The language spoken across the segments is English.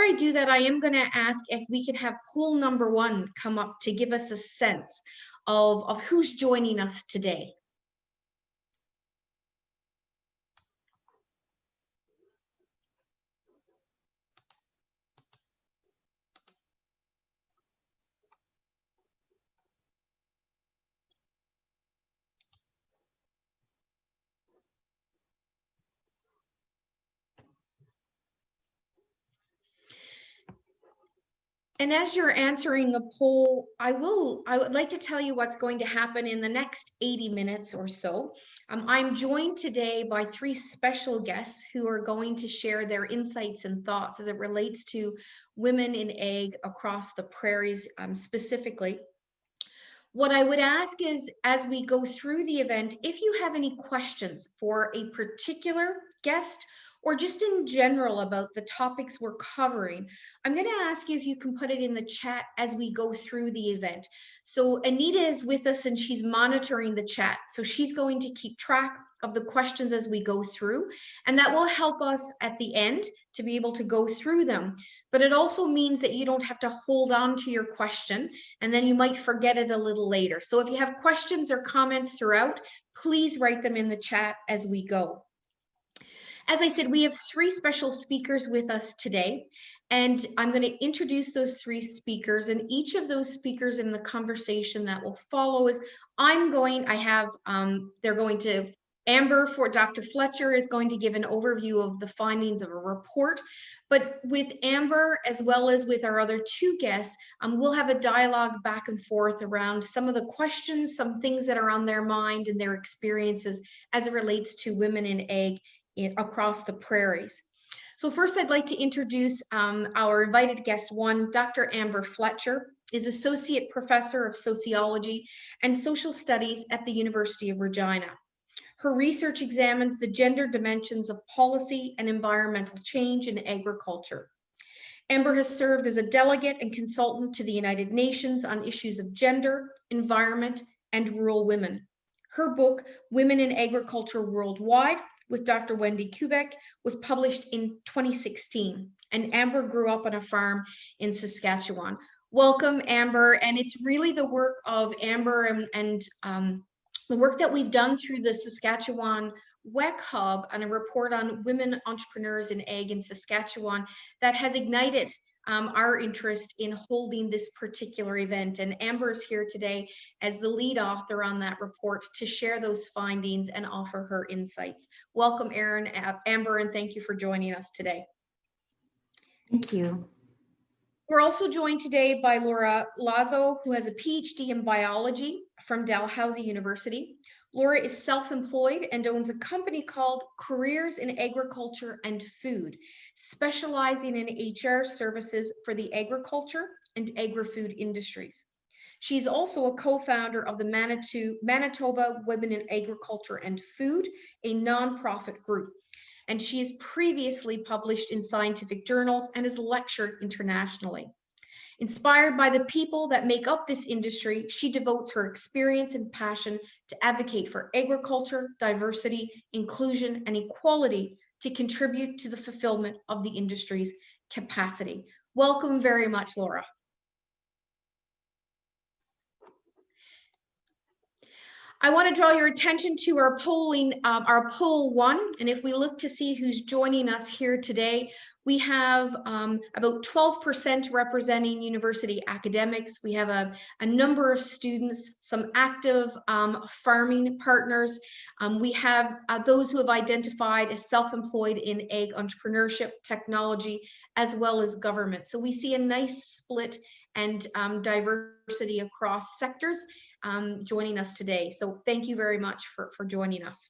before I do that, I am going to ask if we could have poll number 1 come up to give us a sense of who's joining us today. And as you're answering the poll, I would like to tell you what's going to happen in the next 80 minutes or so. I'm joined today by 3 special guests who are going to share their insights and thoughts as it relates to women in ag across the prairies specifically. What I would ask is, as we go through the event, if you have any questions for a particular guest or just in general about the topics we're covering, I'm going to ask you if you can put it in the chat as we go through the event. So Anita is with us and she's monitoring the chat. So she's going to keep track of the questions as we go through, and that will help us at the end to be able to go through them. But it also means that you don't have to hold on to your question and then you might forget it a little later. So if you have questions or comments throughout, please write them in the chat as we go. As I said, we have 3 special speakers with us today, and I'm going to introduce those 3 speakers, and each of those speakers in the conversation that will follow is they're going to Dr. Fletcher is going to give an overview of the findings of a report, but with Amber, as well as with our other 2 guests, we'll have a dialogue back and forth around some of the questions, some things that are on their mind and their experiences as it relates to women in ag across the prairies. So first, I'd like to introduce our invited guest 1, Dr. Amber Fletcher is Associate Professor of Sociology and Social Studies at the University of Regina. Her research examines the gender dimensions of policy and environmental change in agriculture. Amber has served as a delegate and consultant to the United Nations on issues of gender, environment, and rural women. Her book, Women in Agriculture Worldwide, with Dr. Wendy Kubek, was published in 2016, and Amber grew up on a farm in Saskatchewan. Welcome, Amber, and it's really the work of Amber and the work that we've done through the Saskatchewan WEKH Hub on a report on women entrepreneurs in ag in Saskatchewan that has ignited our interest in holding this particular event. And Amber is here today as the lead author on that report to share those findings and offer her insights. Welcome, Amber, and thank you for joining us today. Thank you. We're also joined today by Laura Lazo, who has a PhD in biology from Dalhousie University. Laura is self-employed and owns a company called Careers in Agriculture and Food, specializing in HR services for the agriculture and agri-food industries. She's also a co-founder of the Manitoba Women in Agriculture and Food, a nonprofit group. And she has previously published in scientific journals and has lectured internationally. Inspired by the people that make up this industry, she devotes her experience and passion to advocate for agriculture, diversity, inclusion, and equality to contribute to the fulfillment of the industry's capacity. Welcome very much, Laura. I want to draw your attention to our poll 1, and if we look to see who's joining us here today, we have about 12% representing university academics. We have a number of students, some active farming partners. We have those who have identified as self-employed in ag entrepreneurship, technology, as well as government. So we see a nice split and diversity across sectors joining us today. So thank you very much for joining us.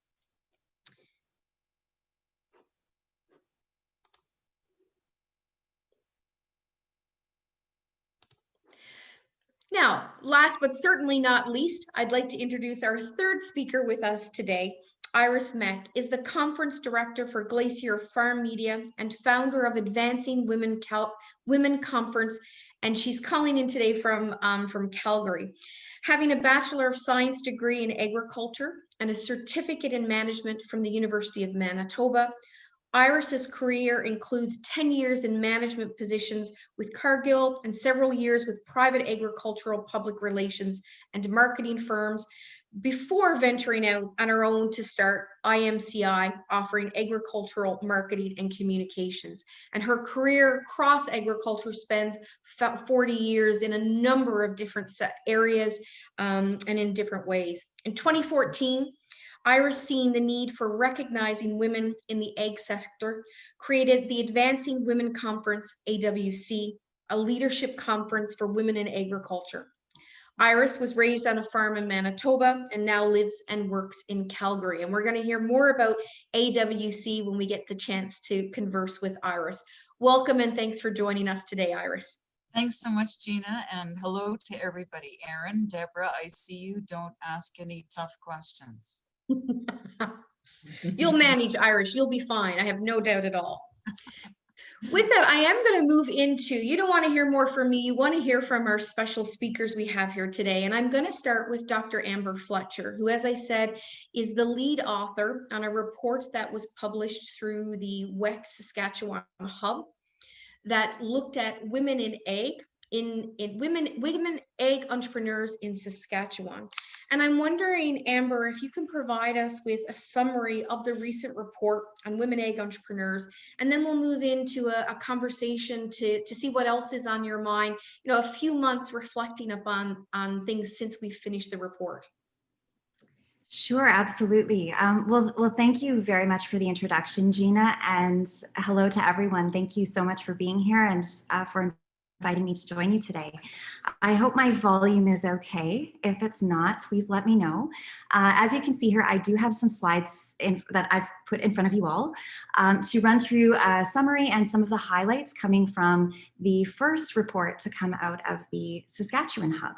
Now, last but certainly not least, I'd like to introduce our 3rd speaker with us today. Iris Meck is the conference director for Glacier Farm Media and founder of Advancing Women Conference, and she's calling in today from Calgary. Having a Bachelor of Science degree in agriculture and a certificate in management from the University of Manitoba, Iris's career includes 10 years in management positions with Cargill and several years with private agricultural public relations and marketing firms before venturing out on her own to start IMCI, offering agricultural marketing and communications. And her career across agriculture spans 40 years in a number of different areas and in different ways. In 2014, Iris, seeing the need for recognizing women in the ag sector, created the Advancing Women Conference, AWC, a leadership conference for women in agriculture. Iris was raised on a farm in Manitoba and now lives and works in Calgary. And we're going to hear more about AWC when we get the chance to converse with Iris. Welcome and thanks for joining us today, Iris. Thanks so much, Gina, and hello to everybody. Aaron, Deborah, I see you. Don't ask any tough questions. You'll manage, Iris. You'll be fine. I have no doubt at all. With that, I am going to move into, you don't want to hear more from me. You want to hear from our special speakers we have here today. And I'm going to start with Dr. Amber Fletcher, who, as I said, is the lead author on a report that was published through the WEKH Saskatchewan Hub that looked at women in ag, women ag entrepreneurs in Saskatchewan. And I'm wondering, Amber, if you can provide us with a summary of the recent report on women ag entrepreneurs, and then we'll move into a conversation to see what else is on your mind, you know, a few months reflecting upon on things since we finished the report. Sure, absolutely. Well, thank you very much for the introduction, Gina, and hello to everyone. Thank you so much for being here and for inviting me to join you today. I hope my volume is okay. If it's not, please let me know. As you can see here, I do have some slides that I've put in front of you all to run through a summary and some of the highlights coming from the first report to come out of the Saskatchewan Hub.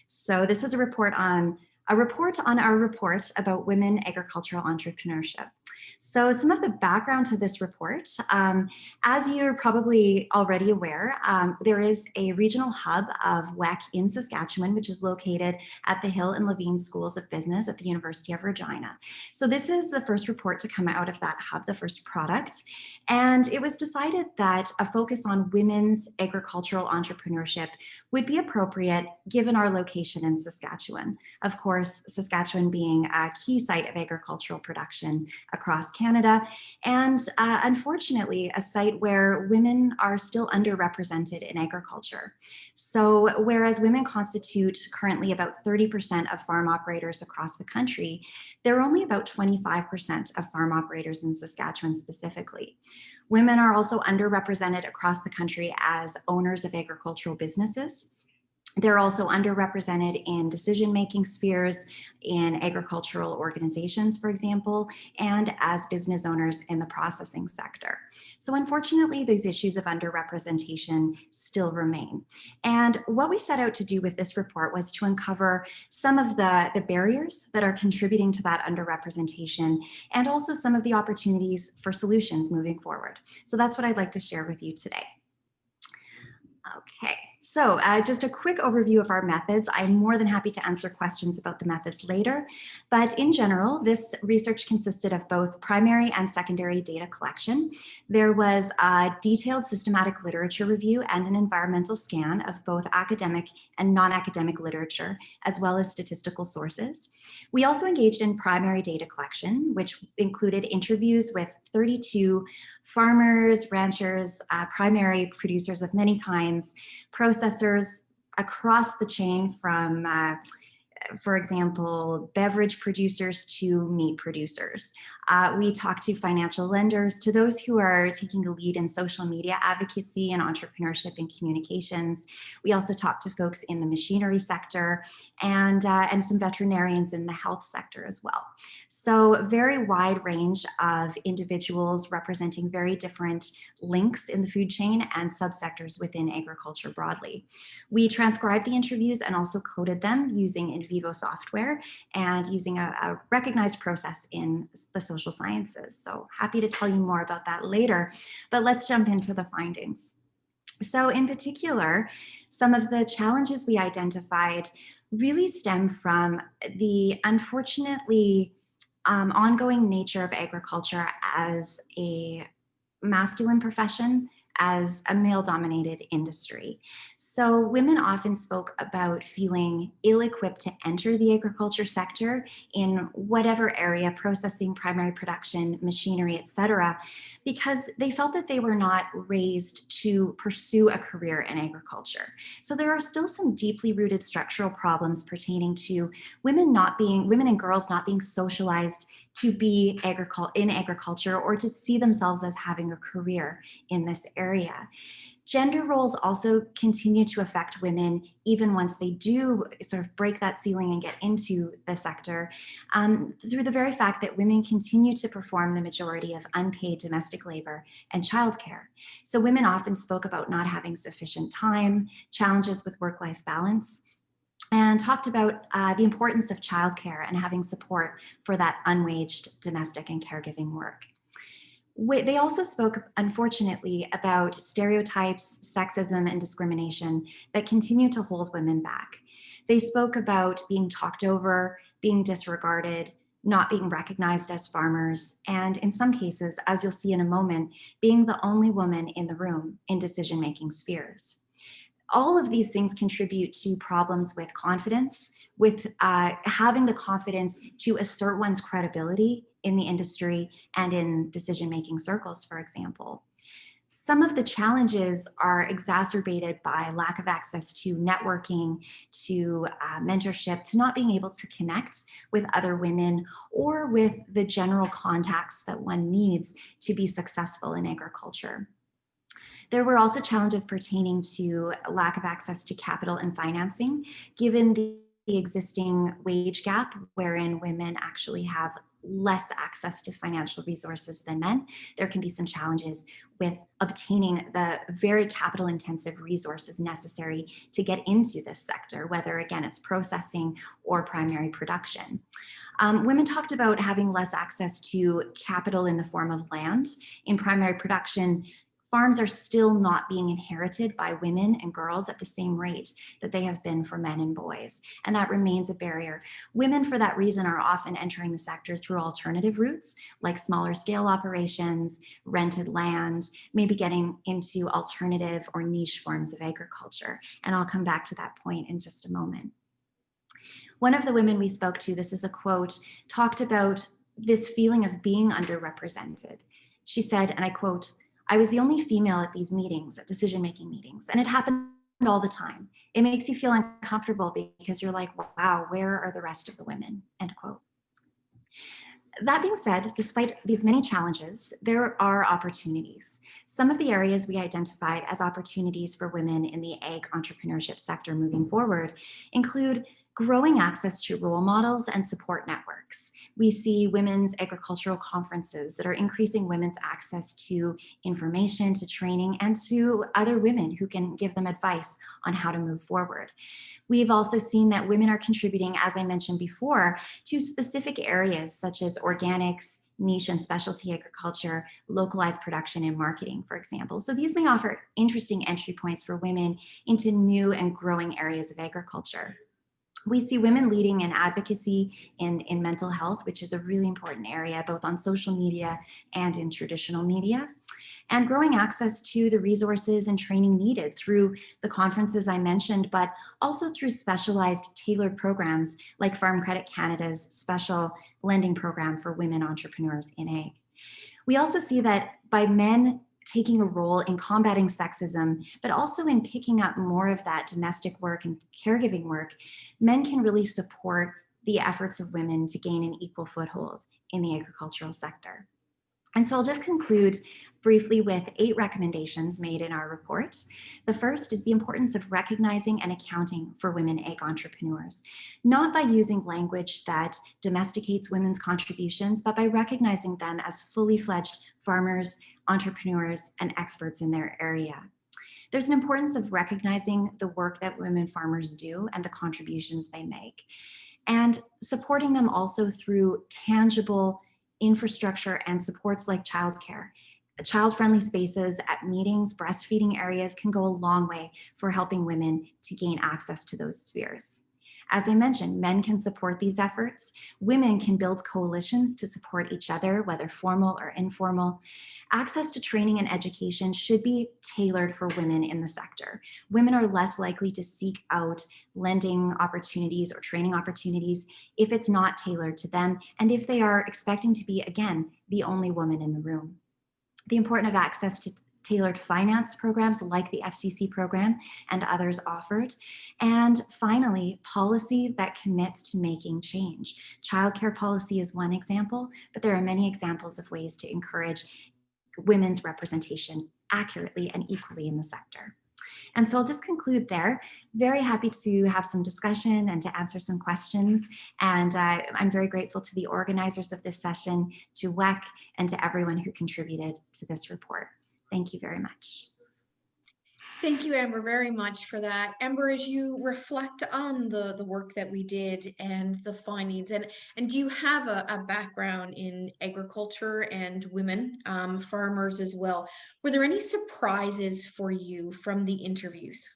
So this is a report on our report about women agricultural entrepreneurship. So some of the background to this report, as you're probably already aware, there is a regional hub of WEKH in Saskatchewan, which is located at the Hill and Levene Schools of Business at the University of Regina. So this is the first report to come out of that hub, the first product. And it was decided that a focus on women's agricultural entrepreneurship would be appropriate given our location in Saskatchewan. Of course, Saskatchewan being a key site of agricultural production across Canada, and unfortunately, a site where women are still underrepresented in agriculture. So whereas women constitute currently about 30% of farm operators across the country, there are only about 25% of farm operators in Saskatchewan specifically. Women are also underrepresented across the country as owners of agricultural businesses. They're also underrepresented in decision-making spheres in agricultural organizations, for example, and as business owners in the processing sector. So unfortunately, these issues of underrepresentation still remain. And what we set out to do with this report was to uncover some of the barriers that are contributing to that underrepresentation and also some of the opportunities for solutions moving forward. So that's what I'd like to share with you today. Okay, so just a quick overview of our methods. I'm more than happy to answer questions about the methods later, but in general, this research consisted of both primary and secondary data collection. There was a detailed systematic literature review and an environmental scan of both academic and non-academic literature, as well as statistical sources. We also engaged in primary data collection, which included interviews with 32 farmers, ranchers, primary producers of many kinds, processors across the chain from, for example, beverage producers to meat producers. We talked to financial lenders, to those who are taking the lead in social media advocacy and entrepreneurship and communications. We also talked to folks in the machinery sector and some veterinarians in the health sector as well. So a very wide range of individuals representing very different links in the food chain and subsectors within agriculture broadly. We transcribed the interviews and also coded them using in vivo software and using a recognized process in the social sciences. So happy to tell you more about that later, but let's jump into the findings. So in particular, some of the challenges we identified really stem from the unfortunately ongoing nature of agriculture as a masculine profession as a male-dominated industry. So women often spoke about feeling ill-equipped to enter the agriculture sector in whatever area, processing, primary production, machinery, etc., because they felt that they were not raised to pursue a career in agriculture. So there are still some deeply rooted structural problems pertaining to women and girls not being socialized to be in agriculture or to see themselves as having a career in this area. Gender roles also continue to affect women even once they do sort of break that ceiling and get into the sector, through the very fact that women continue to perform the majority of unpaid domestic labor and childcare. So women often spoke about not having sufficient time, challenges with work-life balance, and talked about the importance of childcare and having support for that unwaged domestic and caregiving work. They also spoke, unfortunately, about stereotypes, sexism, and discrimination that continue to hold women back. They spoke about being talked over, being disregarded, not being recognized as farmers, and in some cases, as you'll see in a moment, being the only woman in the room in decision-making spheres. All of these things contribute to problems with confidence, with having the confidence to assert one's credibility in the industry and in decision-making circles, for example. Some of the challenges are exacerbated by lack of access to networking, to mentorship, to not being able to connect with other women or with the general contacts that one needs to be successful in agriculture. There were also challenges pertaining to lack of access to capital and financing, given the existing wage gap wherein women actually have less access to financial resources than men. There can be some challenges with obtaining the very capital intensive resources necessary to get into this sector, whether again it's processing or primary production. Women talked about having less access to capital in the form of land. In primary production, farms are still not being inherited by women and girls at the same rate that they have been for men and boys, and that remains a barrier. Women, for that reason, are often entering the sector through alternative routes, like smaller scale operations, rented land, maybe getting into alternative or niche forms of agriculture. And I'll come back to that point in just a moment. One of the women we spoke to, this is a quote, talked about this feeling of being underrepresented. She said, and I quote, "I was the only female at these meetings, at decision-making meetings, and it happened all the time. It makes you feel uncomfortable because you're like, wow, where are the rest of the women?" End quote. That being said, despite these many challenges, there are opportunities. Some of the areas we identified as opportunities for women in the ag entrepreneurship sector moving forward include growing access to role models and support networks. We see women's agricultural conferences that are increasing women's access to information, to training, and to other women who can give them advice on how to move forward. We've also seen that women are contributing, as I mentioned before, to specific areas such as organics, niche and specialty agriculture, localized production and marketing, for example. So these may offer interesting entry points for women into new and growing areas of agriculture. We see women leading in advocacy in mental health, which is a really important area, both on social media and in traditional media, and growing access to the resources and training needed through the conferences I mentioned, but also through specialized tailored programs like Farm Credit Canada's special lending program for women entrepreneurs in ag. We also see that by men taking a role in combating sexism, but also in picking up more of that domestic work and caregiving work, men can really support the efforts of women to gain an equal foothold in the agricultural sector. And so I'll just conclude briefly with 8 recommendations made in our report. The first is the importance of recognizing and accounting for women ag entrepreneurs, not by using language that domesticates women's contributions, but by recognizing them as fully fledged farmers, entrepreneurs, and experts in their area. There's an importance of recognizing the work that women farmers do and the contributions they make, and supporting them also through tangible infrastructure and supports like childcare. Child-friendly spaces at meetings, breastfeeding areas can go a long way for helping women to gain access to those spheres. As I mentioned, men can support these efforts. Women can build coalitions to support each other, whether formal or informal. Access to training and education should be tailored for women in the sector. Women are less likely to seek out lending opportunities or training opportunities if it's not tailored to them, and if they are expecting to be, again, the only woman in the room. The importance of access to tailored finance programs like the FCC program and others offered. And finally, policy that commits to making change. Childcare policy is one example, but there are many examples of ways to encourage women's representation accurately and equally in the sector. And so I'll just conclude there. Very happy to have some discussion and to answer some questions. And I'm very grateful to the organizers of this session, to WEKH, and to everyone who contributed to this report. Thank you very much. Thank you, Amber, very much for that. Amber, as you reflect on the work that we did and the findings, and do you have a background in agriculture and women farmers as well? Were there any surprises for you from the interviews?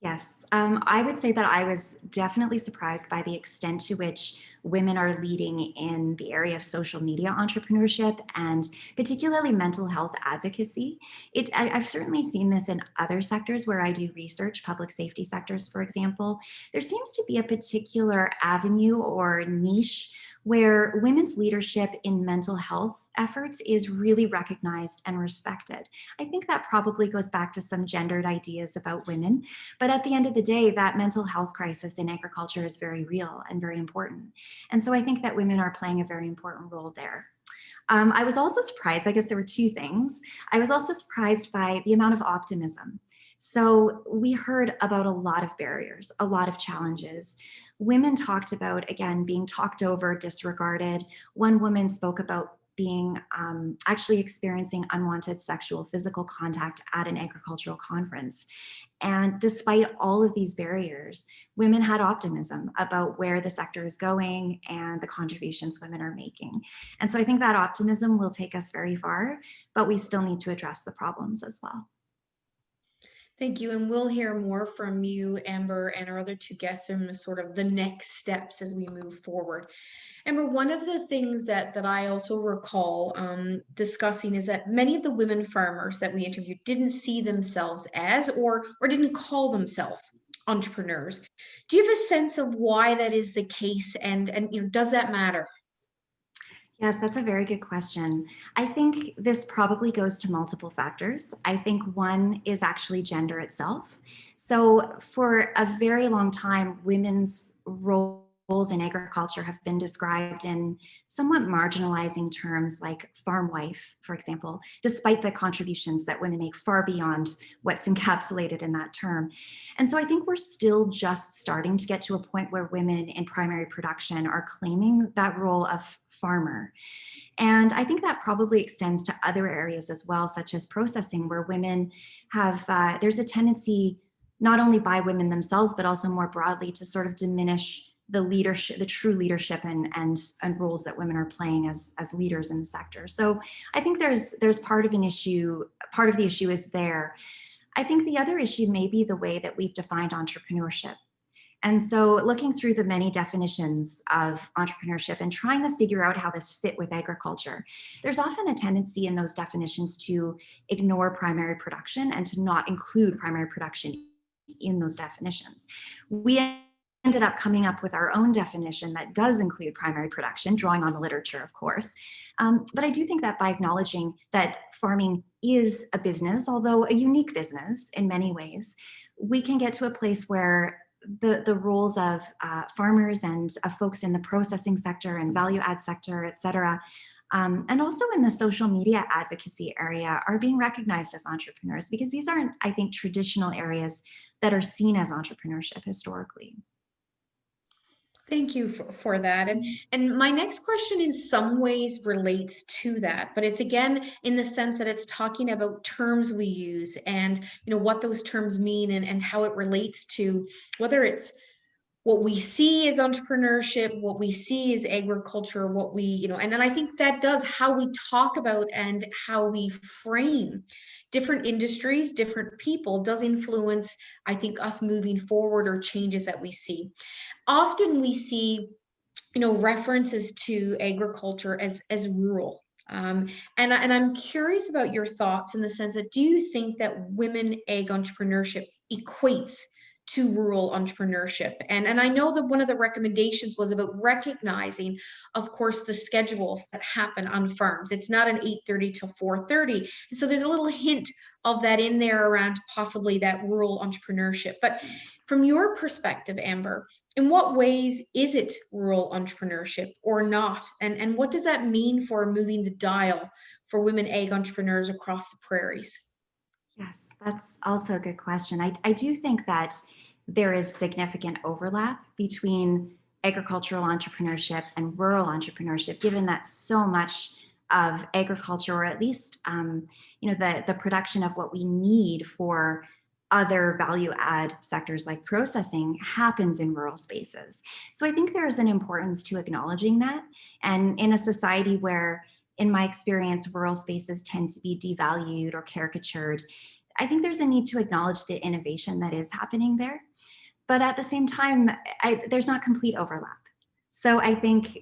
Yes, I would say that I was definitely surprised by the extent to which women are leading in the area of social media entrepreneurship and particularly mental health advocacy. I've certainly seen this in other sectors where I do research, public safety sectors, for example. There seems to be a particular avenue or niche where women's leadership in mental health efforts is really recognized and respected. I think that probably goes back to some gendered ideas about women, but at the end of the day, that mental health crisis in agriculture is very real and very important. And so I think that women are playing a very important role there. I was also surprised, I guess there were two things. I was also surprised by the amount of optimism. So we heard about a lot of barriers, a lot of challenges. Women talked about, again, being talked over, disregarded. One woman spoke about being actually experiencing unwanted sexual physical contact at an agricultural conference. And despite all of these barriers, women had optimism about where the sector is going and the contributions women are making. And so I think that optimism will take us very far, but we still need to address the problems as well. Thank you. And we'll hear more from you, Amber, and our other two guests in sort of the next steps as we move forward. Amber, one of the things that I also recall discussing is that many of the women farmers that we interviewed didn't see themselves as or didn't call themselves entrepreneurs. Do you have a sense of why that is the case, and does that matter? Yes, that's a very good question. I think this probably goes to multiple factors. I think one is actually gender itself. So for a very long time, women's roles in agriculture have been described in somewhat marginalizing terms like farm wife, for example, despite the contributions that women make far beyond what's encapsulated in that term. And so I think we're still just starting to get to a point where women in primary production are claiming that role of farmer. And I think that probably extends to other areas as well, such as processing, where women have, there's a tendency not only by women themselves, but also more broadly to sort of diminish the leadership, the true leadership and roles that women are playing as leaders in the sector. So I think there's part of an issue, part of the issue is there. I think the other issue may be the way that we've defined entrepreneurship. And so looking through the many definitions of entrepreneurship and trying to figure out how this fit with agriculture, there's often a tendency in those definitions to ignore primary production and to not include primary production in those definitions. We ended up coming up with our own definition that does include primary production, drawing on the literature, of course. But I do think that by acknowledging that farming is a business, although a unique business in many ways, we can get to a place where the roles of farmers and of folks in the processing sector and value add sector, et cetera, and also in the social media advocacy area are being recognized as entrepreneurs, because these aren't, I think, traditional areas that are seen as entrepreneurship historically. Thank you for that. And my next question in some ways relates to that, but it's again in the sense that it's talking about terms we use and what those terms mean and how it relates to whether it's what we see as entrepreneurship, what we see as agriculture, what we, and then I think that does how we talk about and how we frame different industries, different people does influence, I think, us moving forward or changes that we see. Often we see, references to agriculture as rural. And I'm curious about your thoughts in the sense that, do you think that women ag entrepreneurship equates to rural entrepreneurship? And I know that one of the recommendations was about recognizing, of course, the schedules that happen on farms. It's not an 8:30 till 4:30. And so there's a little hint of that in there around possibly that rural entrepreneurship. But from your perspective, Amber, in what ways is it rural entrepreneurship or not? And what does that mean for moving the dial for women ag entrepreneurs across the prairies? Yes, that's also a good question. I do think that there is significant overlap between agricultural entrepreneurship and rural entrepreneurship, given that so much of agriculture, or at least the production of what we need for other value add sectors like processing, happens in rural spaces. So I think there is an importance to acknowledging that. And in a society where, in my experience, rural spaces tend to be devalued or caricatured, I think there's a need to acknowledge the innovation that is happening there. But at the same time, there's not complete overlap. So I think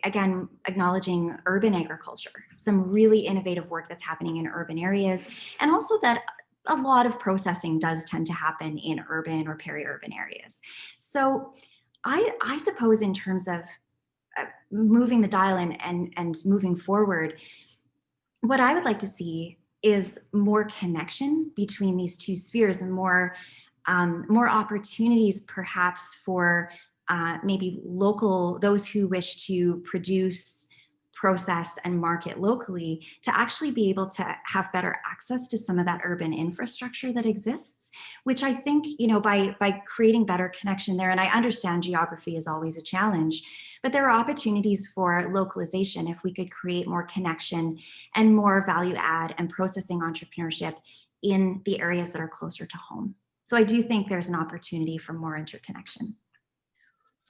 again, acknowledging urban agriculture, some really innovative work that's happening in urban areas, and also that a lot of processing does tend to happen in urban or peri-urban areas. So I suppose, in terms of moving the dial and moving forward, what I would like to see is more connection between these two spheres, and more opportunities perhaps for maybe those who wish to produce, process, and market locally, to actually be able to have better access to some of that urban infrastructure that exists, which I think, by creating better connection there, and I understand geography is always a challenge, but there are opportunities for localization if we could create more connection and more value add and processing entrepreneurship in the areas that are closer to home. So I do think there's an opportunity for more interconnection.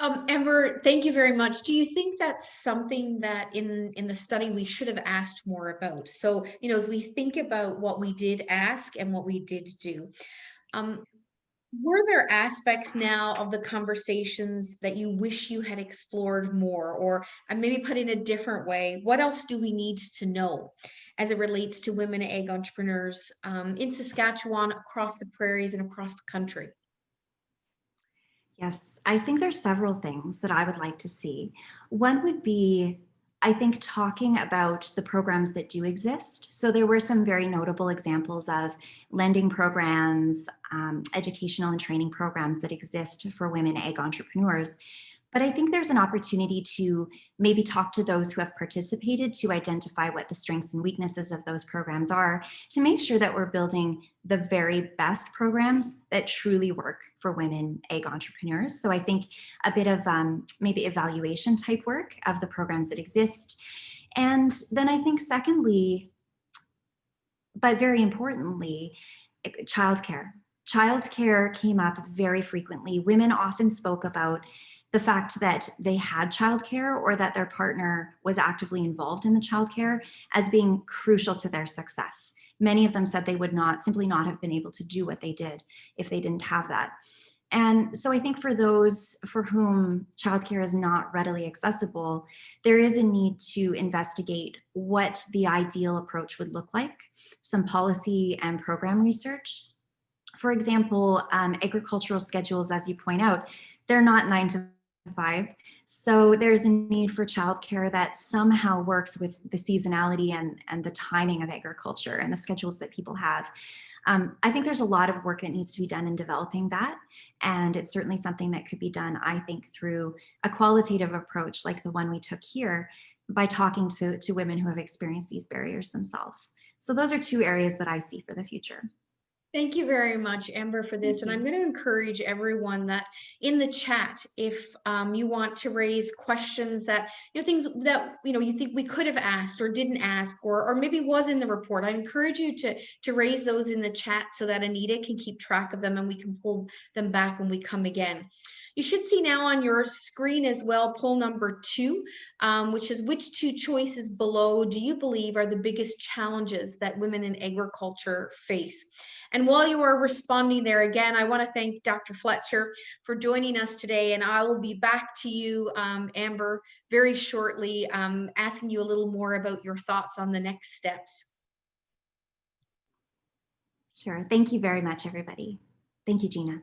Amber, thank you very much. Do you think that's something that in the study we should have asked more about? So, as we think about what we did ask and what we did do, were there aspects now of the conversations that you wish you had explored more? Or maybe put in a different way, what else do we need to know as it relates to women ag entrepreneurs in Saskatchewan, across the prairies, and across the country? Yes, I think there's several things that I would like to see. One would be, I think, talking about the programs that do exist. So there were some very notable examples of lending programs, educational and training programs that exist for women ag entrepreneurs. But I think there's an opportunity to maybe talk to those who have participated, to identify what the strengths and weaknesses of those programs are, to make sure that we're building the very best programs that truly work for women ag entrepreneurs. So I think a bit of maybe evaluation type work of the programs that exist. And then I think, secondly, but very importantly, childcare. Childcare came up very frequently. Women often spoke about the fact that they had childcare, or that their partner was actively involved in the childcare, as being crucial to their success. Many of them said they would simply not have been able to do what they did if they didn't have that. And so I think for those for whom childcare is not readily accessible, there is a need to investigate what the ideal approach would look like, some policy and program research. For example, agricultural schedules, as you point out, they're not 9 to 5. So there's a need for childcare that somehow works with the seasonality and the timing of agriculture and the schedules that people have. I think there's a lot of work that needs to be done in developing that. And it's certainly something that could be done, I think, through a qualitative approach like the one we took here, by talking to women who have experienced these barriers themselves. So those are two areas that I see for the future. Thank you very much, Amber, for this. And I'm going to encourage everyone that in the chat, if you want to raise questions that, things that, you think we could have asked or didn't ask, or maybe was in the report, I encourage you to raise those in the chat so that Anita can keep track of them and we can pull them back when we come again. You should see now on your screen as well, poll number 2, which is which 2 choices below do you believe are the biggest challenges that women in agriculture face? And while you are responding there, again, I want to thank Dr. Fletcher for joining us today. And I will be back to you, Amber, very shortly, asking you a little more about your thoughts on the next steps. Sure. Thank you very much, everybody. Thank you, Gina.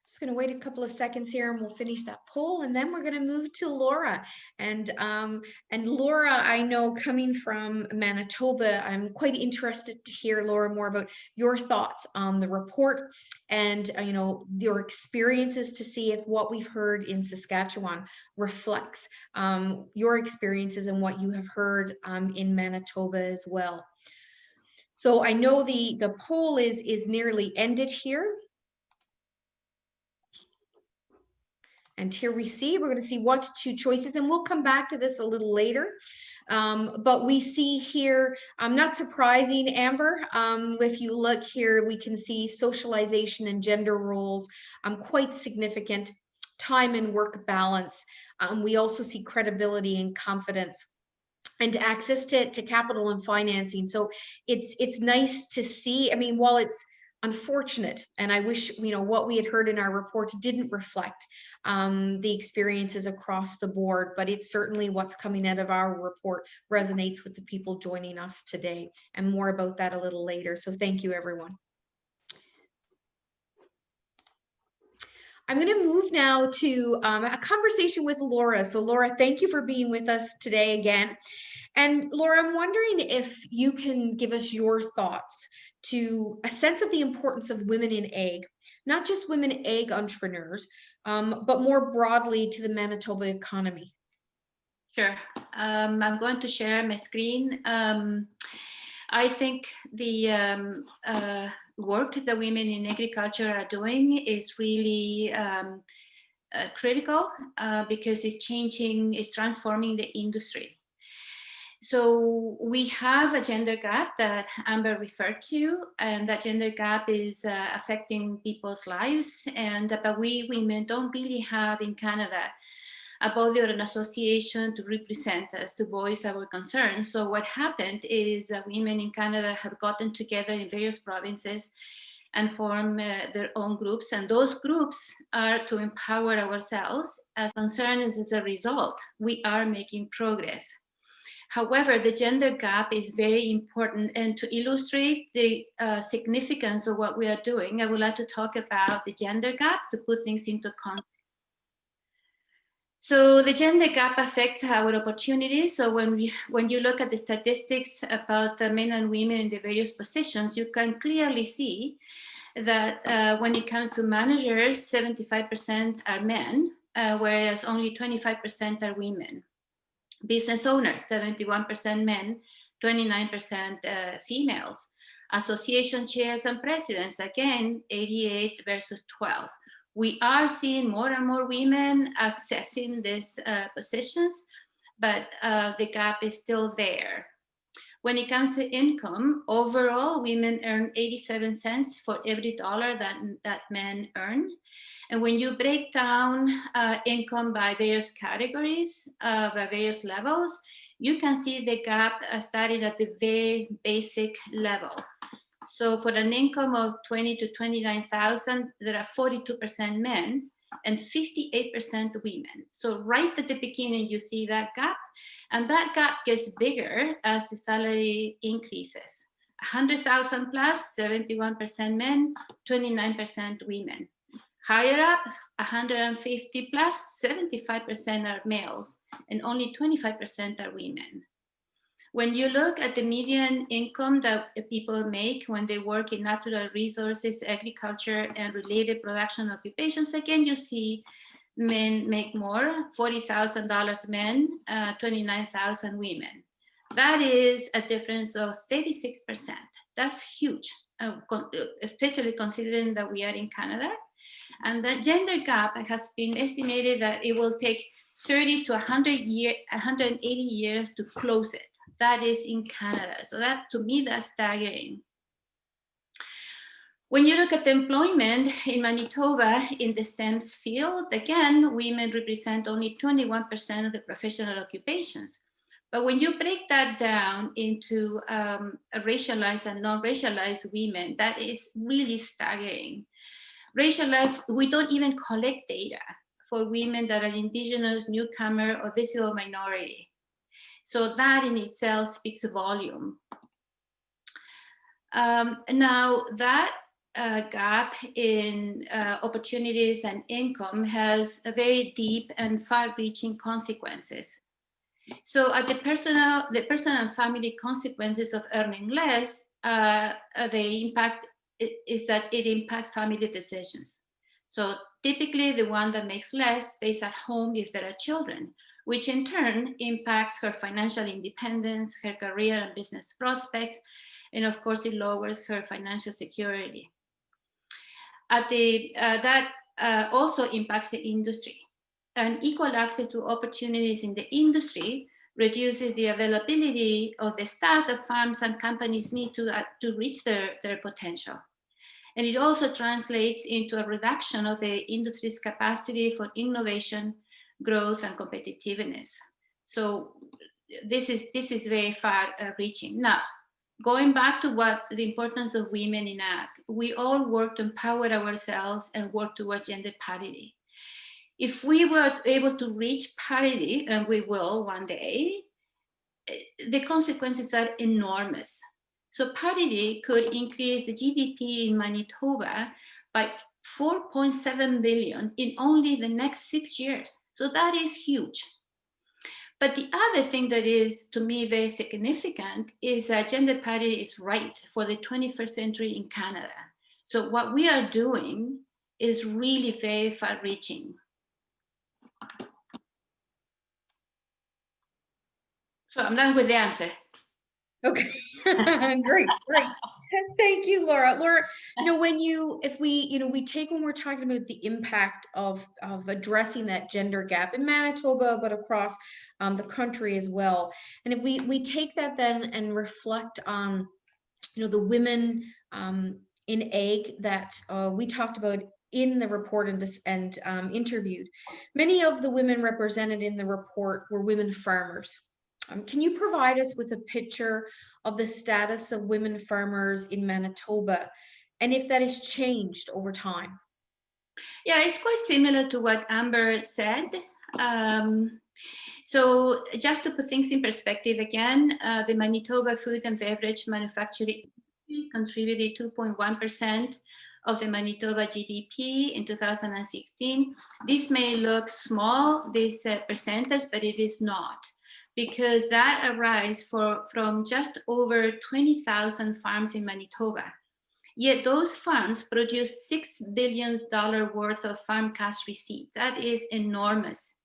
Just going to wait a couple of seconds here and we'll finish that poll, and then we're going to move to Laura. And Laura, I know coming from Manitoba, I'm quite interested to hear, Laura, more about your thoughts on the report and your experiences, to see if what we've heard in Saskatchewan reflects your experiences and what you have heard in Manitoba as well. So I know the poll is nearly ended here. And here we're going to see what 2 choices, and we'll come back to this a little later. But we see here, not surprising, Amber, if you look here, we can see socialization and gender roles, quite significant, time and work balance. We also see credibility and confidence, and access to capital and financing. So it's nice to see. I mean, while it's unfortunate, and I wish what we had heard in our report didn't reflect the experiences across the board, but it's certainly what's coming out of our report resonates with the people joining us today, and more about that a little later. So thank you, everyone. I'm going to move now to a conversation with Laura. So Laura, thank you for being with us today again. And Laura, I'm wondering if you can give us your thoughts to a sense of the importance of women in ag, not just women ag entrepreneurs, but more broadly to the Manitoba economy. Sure. I'm going to share my screen. I think the work that women in agriculture are doing is really critical because it's transforming the industry. So we have a gender gap that Amber referred to, and that gender gap is affecting people's lives. But we women don't really have in Canada a body or an association to represent us, to voice our concerns. So what happened is that women in Canada have gotten together in various provinces and form their own groups. And those groups are to empower ourselves as concerns. As a result, we are making progress. However, the gender gap is very important, and to illustrate the significance of what we are doing, I would like to talk about the gender gap to put things into context. So the gender gap affects our opportunities. So when you look at the statistics about men and women in the various positions, you can clearly see that when it comes to managers, 75% are men, whereas only 25% are women. Business owners, 71% men, 29% females. Association chairs and presidents, again, 88 versus 12. We are seeing more and more women accessing these positions, but the gap is still there. When it comes to income, overall, women earn 87 cents for every dollar that men earn. And when you break down income by various categories, by various levels, you can see the gap starting at the very basic level. So for an income of 20 to 29,000, there are 42% men and 58% women. So right at the beginning, you see that gap, and that gap gets bigger as the salary increases. 100,000 plus, 71% men, 29% women. Higher up, 150 plus, 75% are males, and only 25% are women. When you look at the median income that people make when they work in natural resources, agriculture, and related production occupations, again, you see men make more, $40,000 men, 29,000 women. That is a difference of 36%. That's huge, especially considering that we are in Canada. And the gender gap has been estimated that it will take 30 to 180 years to close it. That is in Canada. So that, to me, that's staggering. When you look at employment in Manitoba in the STEM field, again, women represent only 21% of the professional occupations. But when you break that down into racialized and non-racialized women, that is really staggering. Racialized, we don't even collect data for women that are Indigenous, newcomer, or visible minority. So that in itself speaks a volume. Now that gap in opportunities and income has a very deep and far-reaching consequences. So at the personal and family consequences of earning less, the impact is that it impacts family decisions. So typically the one that makes less stays at home if there are children, which in turn impacts her financial independence, her career and business prospects, and of course it lowers her financial security. That also impacts the industry. And equal access to opportunities in the industry reduces the availability of the staff that farms and companies need to reach their potential. And it also translates into a reduction of the industry's capacity for innovation, growth, and competitiveness. So this is very far-reaching. Now, going back to what the importance of women in ag, we all work to empower ourselves and work towards gender parity. If we were able to reach parity, and we will one day, the consequences are enormous. So parity could increase the GDP in Manitoba by 4.7 billion in only the next 6 years. So that is huge. But the other thing that is, to me, very significant is that gender parity is right for the 21st century in Canada. So what we are doing is really very far-reaching. So I'm done with the answer. Okay, great. Thank you, Laura. Laura, when we take, when we're talking about the impact of addressing that gender gap in Manitoba, but across the country as well. And if we take that then and reflect on, the women in ag that we talked about in the report and interviewed, many of the women represented in the report were women farmers. Can you provide us with a picture of the status of women farmers in Manitoba and if that has changed over time? Yeah, it's quite similar to what Amber said. So just to put things in perspective again, the Manitoba food and beverage manufacturing contributed 2.1% of the Manitoba GDP in 2016. This may look small, this percentage, but it is not, because that arises from just over 20,000 farms in Manitoba. Yet those farms produce $6 billion worth of farm cash receipts. That is enormous.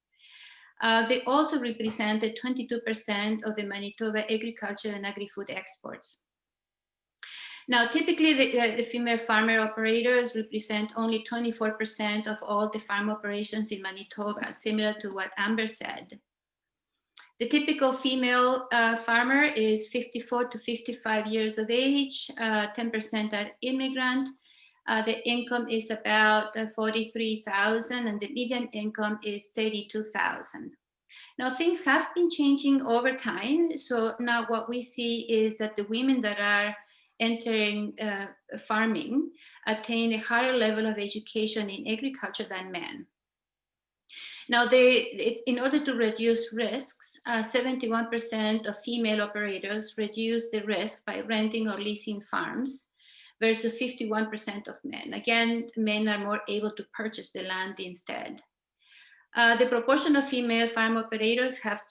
They also represented 22% of the Manitoba agriculture and agri-food exports. Now, typically the female farmer operators represent only 24% of all the farm operations in Manitoba, similar to what Amber said. The typical female farmer is 54 to 55 years of age, 10% are immigrant. The income is about 43,000 and the median income is 32,000. Now things have been changing over time. So now what we see is that the women that are entering farming attain a higher level of education in agriculture than men. Now, in order to reduce risks, 71% of female operators reduce the risk by renting or leasing farms versus 51% of men. Again, men are more able to purchase the land instead. The proportion of female farm operators have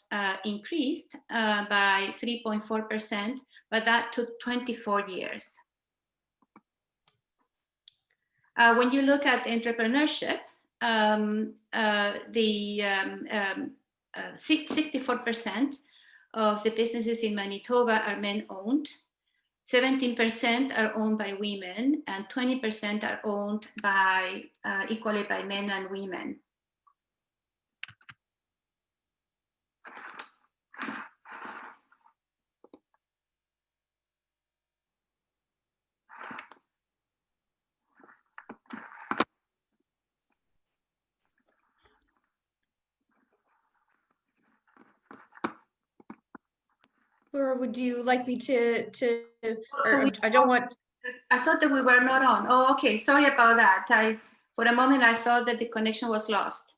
increased by 3.4%, but that took 24 years. When you look at entrepreneurship, 64% of the businesses in Manitoba are men-owned. 17% are owned by women, and 20% are owned by equally by men and women. Laura, would you like me to or I don't want. I thought that we were not on. Oh, okay. Sorry about that. For a moment, I thought that the connection was lost.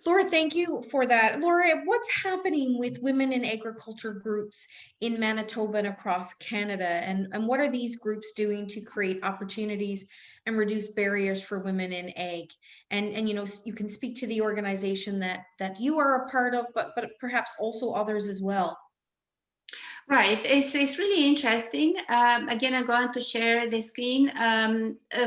Laura, thank you for that. Laura, what's happening with women in agriculture groups in Manitoba and across Canada? And what are these groups doing to create opportunities and reduce barriers for women in ag? And you know, you can speak to the organization that you are a part of, but perhaps also others as well. Right, it's really interesting. Again, I'm going to share the screen.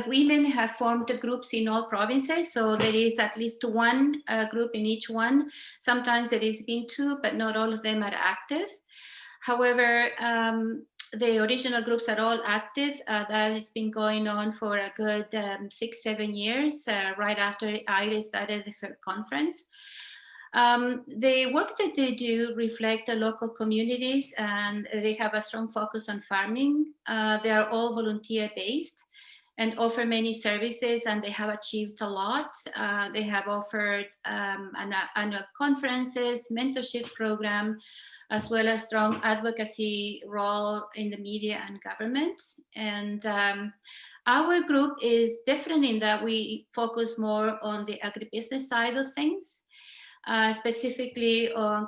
Women have formed groups in all provinces, so there is at least one group in each one. Sometimes there has been two, but not all of them are active. However, the original groups are all active. That has been going on for a good 6-7 years, right after Iris started her conference. The work that they do reflect the local communities, and they have a strong focus on farming. They are all volunteer-based and offer many services, and they have achieved a lot. They have offered annual conferences, mentorship program, as well as strong advocacy role in the media and government. And our group is different in that we focus more on the agribusiness side of things. Specifically on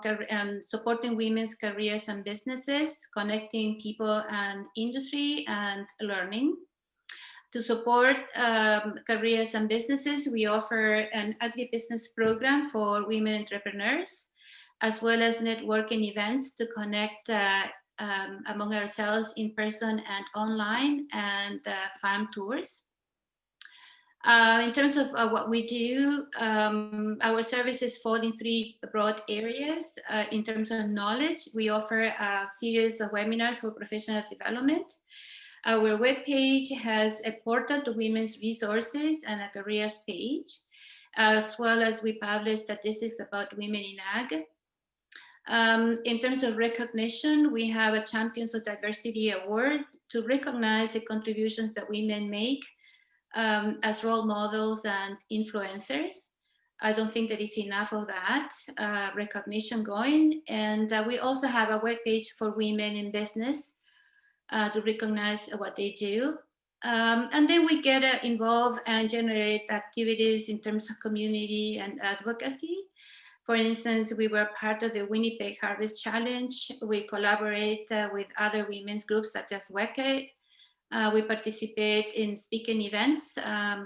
supporting women's careers and businesses, connecting people and industry and learning. To support careers and businesses, we offer an agribusiness program for women entrepreneurs, as well as networking events to connect among ourselves in person and online, and farm tours. In terms of what we do, our services fall in 3 broad areas. In terms of knowledge, we offer a series of webinars for professional development. Our webpage has a portal to women's resources and a careers page, as well as we publish statistics about women in ag. In terms of recognition, we have a Champions of Diversity Award to recognize the contributions that women make as role models and influencers. I don't think there is enough of that recognition going. And we also have a webpage for women in business to recognize what they do. And then we get involved and generate activities in terms of community and advocacy. For instance, we were part of the Winnipeg Harvest Challenge. We collaborate with other women's groups such as WEKH. We participate in speaking events.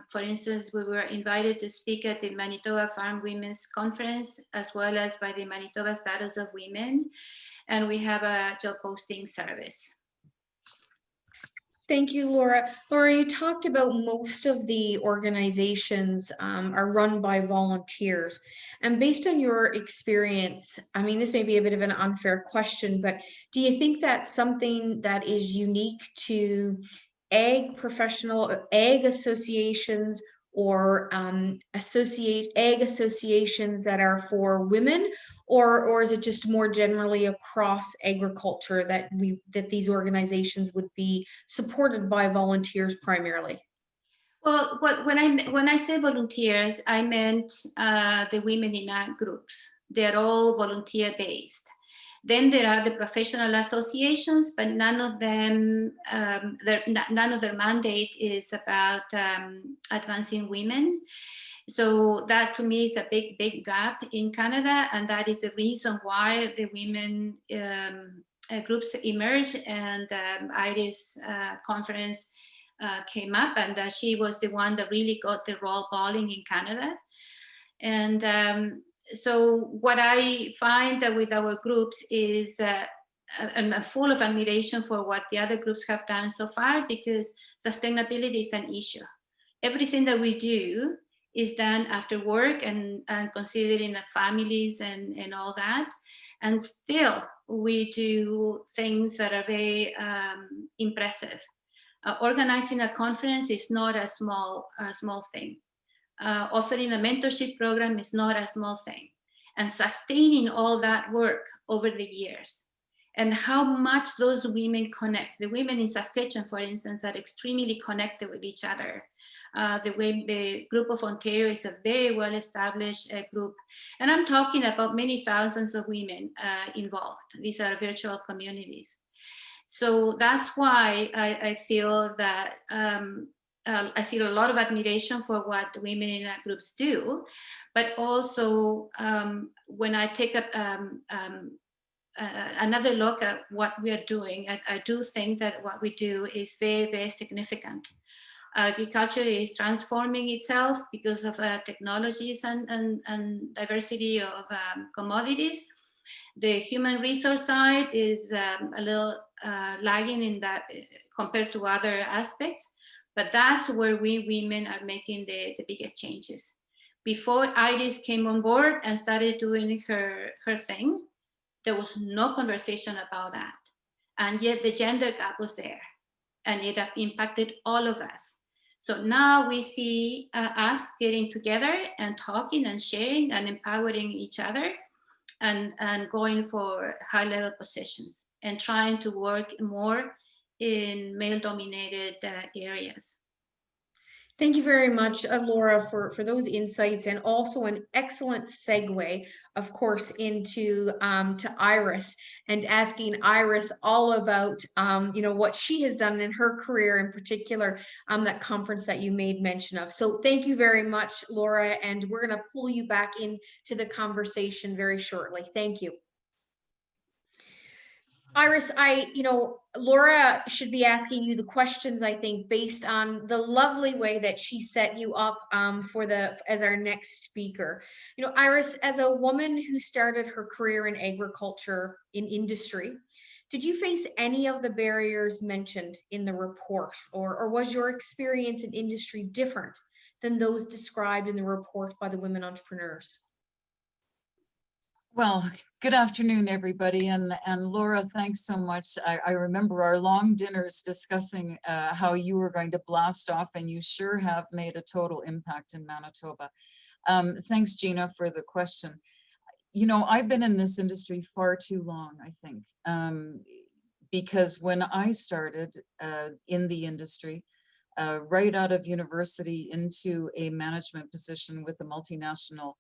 For instance, we were invited to speak at the Manitoba Farm Women's Conference, as well as by the Manitoba Status of Women. And we have a job posting service. Thank you, Laura. Laura, you talked about most of the organizations are run by volunteers. And based on your experience, I mean, this may be a bit of an unfair question, but do you think that's something that is unique to ag associations, or ag associations that are for women, or is it just more generally across agriculture that these organizations would be supported by volunteers primarily? Well, when I say volunteers, I meant the women in ag groups. They're all volunteer based. Then there are the professional associations, but none of them, none of their mandate is about advancing women. So that to me is a big gap in Canada, and that is the reason why the women groups emerged, and Iris conference came up, and she was the one that really got the ball rolling in Canada. And so what I find with our groups is I'm full of admiration for what the other groups have done so far, because sustainability is an issue. Everything that we do is done after work and considering the families and all that. And still, we do things that are very impressive. Organizing a conference is not a small thing. Offering a mentorship program is not a small thing. And sustaining all that work over the years, and how much those women connect. The women in Saskatchewan, for instance, are extremely connected with each other. The group of Ontario is a very well-established group. And I'm talking about many thousands of women involved. These are virtual communities. So that's why I feel that I feel a lot of admiration for what women in that groups do, but also when I take up another look at what we are doing, I do think that what we do is very, very significant. Agriculture is transforming itself because of technologies and diversity of commodities. The human resource side is a little lagging in that compared to other aspects, but that's where we women are making the biggest changes. Before Iris came on board and started doing her thing, there was no conversation about that. And yet the gender gap was there and it impacted all of us. So now we see us getting together and talking and sharing and empowering each other and going for high level positions and trying to work more in male dominated areas. Thank you very much, Laura, for those insights, and also an excellent segue, of course, into to Iris, and asking Iris all about what she has done in her career, in particular that conference that you made mention of. So thank you very much, Laura, and we're going to pull you back into the conversation very shortly. Thank you. Iris, Laura should be asking you the questions, I think, based on the lovely way that she set you up as our next speaker. Iris, as a woman who started her career in agriculture in industry, did you face any of the barriers mentioned in the report, or was your experience in industry different than those described in the report by the women entrepreneurs? Well, good afternoon, everybody. And Laura, thanks so much. I remember our long dinners discussing how you were going to blast off, and you sure have made a total impact in Manitoba. Thanks, Gina, for the question. I've been in this industry far too long, I think, because when I started in the industry, right out of university into a management position with a multinational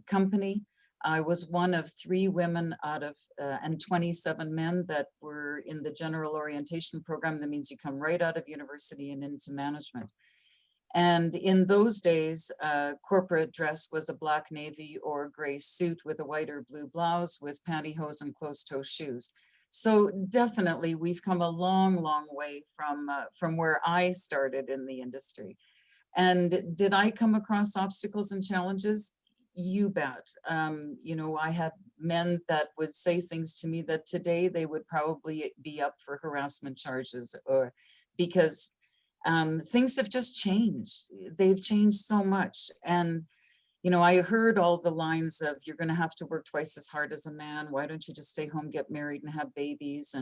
company, I was one of 3 women out of and 27 men that were in the general orientation program. That means you come right out of university and into management. And in those days, corporate dress was a black navy or gray suit with a white or blue blouse with pantyhose and closed-toe shoes. So definitely we've come a long, long way from where I started in the industry. And did I come across obstacles and challenges? You bet. I had men that would say things to me that today they would probably be up for harassment charges, or because things have just changed. They've changed so much. And, I heard all the lines of, you're going to have to work twice as hard as a man. Why don't you just stay home, get married and have babies?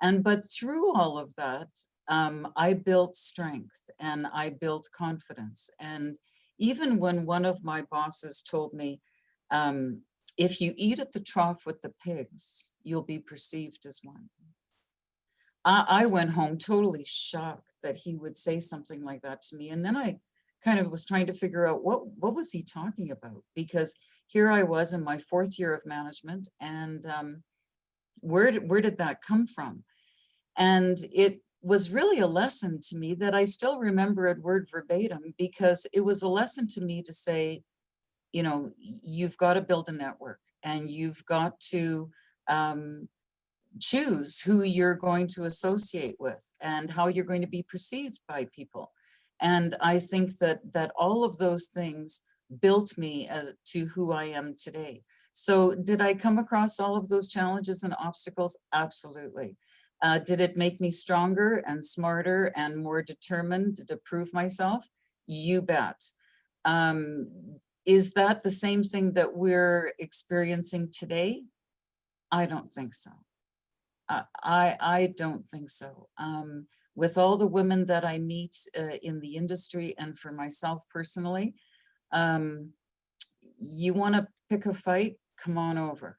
But through all of that, I built strength and I built confidence. And even when one of my bosses told me, if you eat at the trough with the pigs, you'll be perceived as one. I went home totally shocked that he would say something like that to me. And then I kind of was trying to figure out what was he talking about? Because here I was in my 4th year of management, and where did that come from? And it was really a lesson to me that I still remember it word verbatim, because it was a lesson to me to say, you've got to build a network, and you've got to choose who you're going to associate with and how you're going to be perceived by people. And I think that all of those things built me to who I am today. So did I come across all of those challenges and obstacles? Absolutely. Did it make me stronger and smarter and more determined to prove myself? You bet. Is that the same thing that we're experiencing today? I don't think so. I don't think so. With all the women that I meet in the industry, and for myself personally, you want to pick a fight, come on over.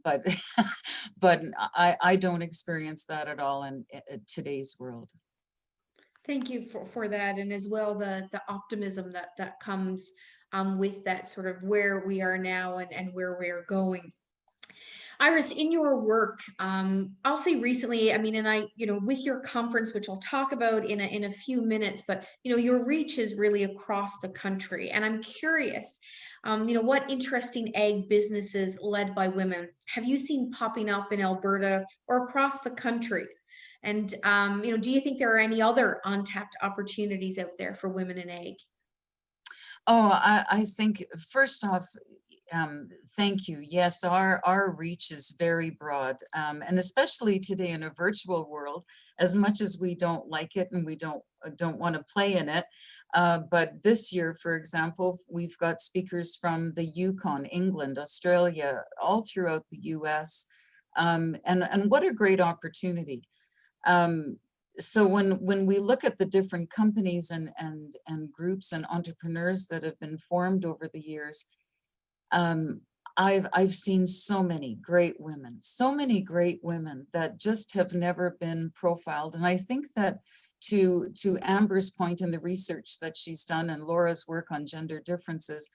But but I don't experience that at all in today's world. Thank you for that, and as well the optimism that comes with that sort of where we are now and where we're going. Iris, in your work, I'll say recently, I mean, and I, with your conference, which I'll talk about in a few minutes, but your reach is really across the country, and I'm curious, what interesting ag businesses led by women have you seen popping up in Alberta or across the country? And do you think there are any other untapped opportunities out there for women in ag? Oh, I think first off, thank you. Yes, our reach is very broad, and especially today in a virtual world, as much as we don't like it and we don't want to play in it. But this year, for example, we've got speakers from the Yukon, England, Australia, all throughout the US. And what a great opportunity. So when we look at the different companies and groups and entrepreneurs that have been formed over the years, I've seen so many great women that just have never been profiled. And I think that to Amber's point in the research that she's done and Laura's work on gender differences,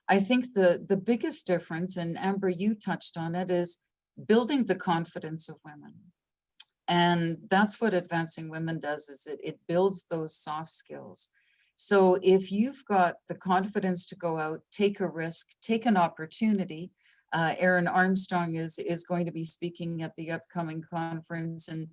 I think the biggest difference, and Amber, you touched on it, is building the confidence of women. And that's what Advancing Women does, is it builds those soft skills. So if you've got the confidence to go out, take a risk, take an opportunity, Erin Armstrong is going to be speaking at the upcoming conference, and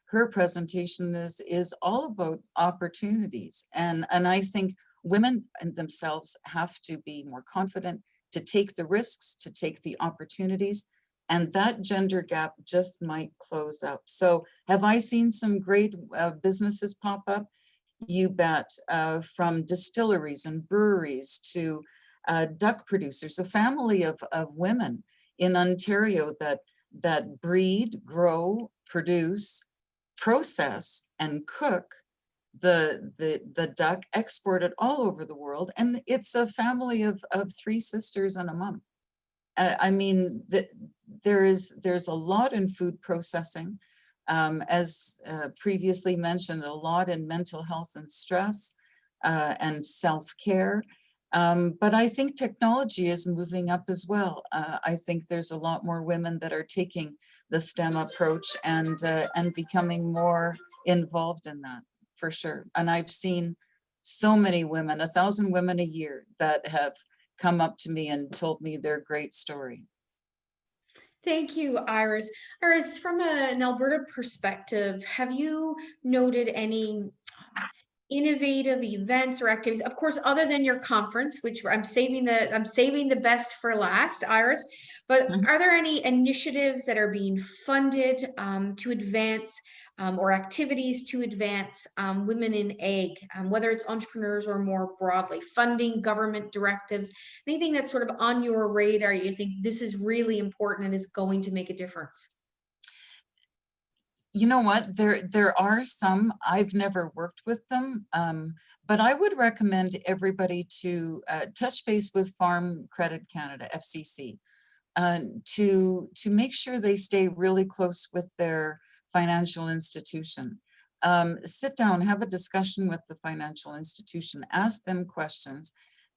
her presentation is all about opportunities. And I think women themselves have to be more confident to take the risks, to take the opportunities, and that gender gap just might close up. So have I seen some great businesses pop up? You bet, from distilleries and breweries to duck producers, a family of women in Ontario that breed, grow, produce, process, and cook the duck, export it all over the world. And it's a family of 3 sisters and a mom. I mean, there's a lot in food processing, as previously mentioned, a lot in mental health and stress and self-care. But I think technology is moving up as well. I think there's a lot more women that are taking the STEM approach and becoming more involved in that, for sure. And I've seen so many women, 1,000 women a year, that have come up to me and told me their great story. Thank you, Iris. Iris, from an Alberta perspective, have you noted any innovative events or activities, of course, other than your conference, which I'm saving the best for last, Iris, but are there any initiatives that are being funded to advance or activities to advance women in ag, whether it's entrepreneurs or more broadly, funding, government directives, anything that's sort of on your radar you think this is really important and is going to make a difference? You know what, there are some. I've never worked with them, but I would recommend everybody to touch base with Farm Credit Canada, FCC, to make sure they stay really close with their financial institution. Sit down, have a discussion with the financial institution, ask them questions.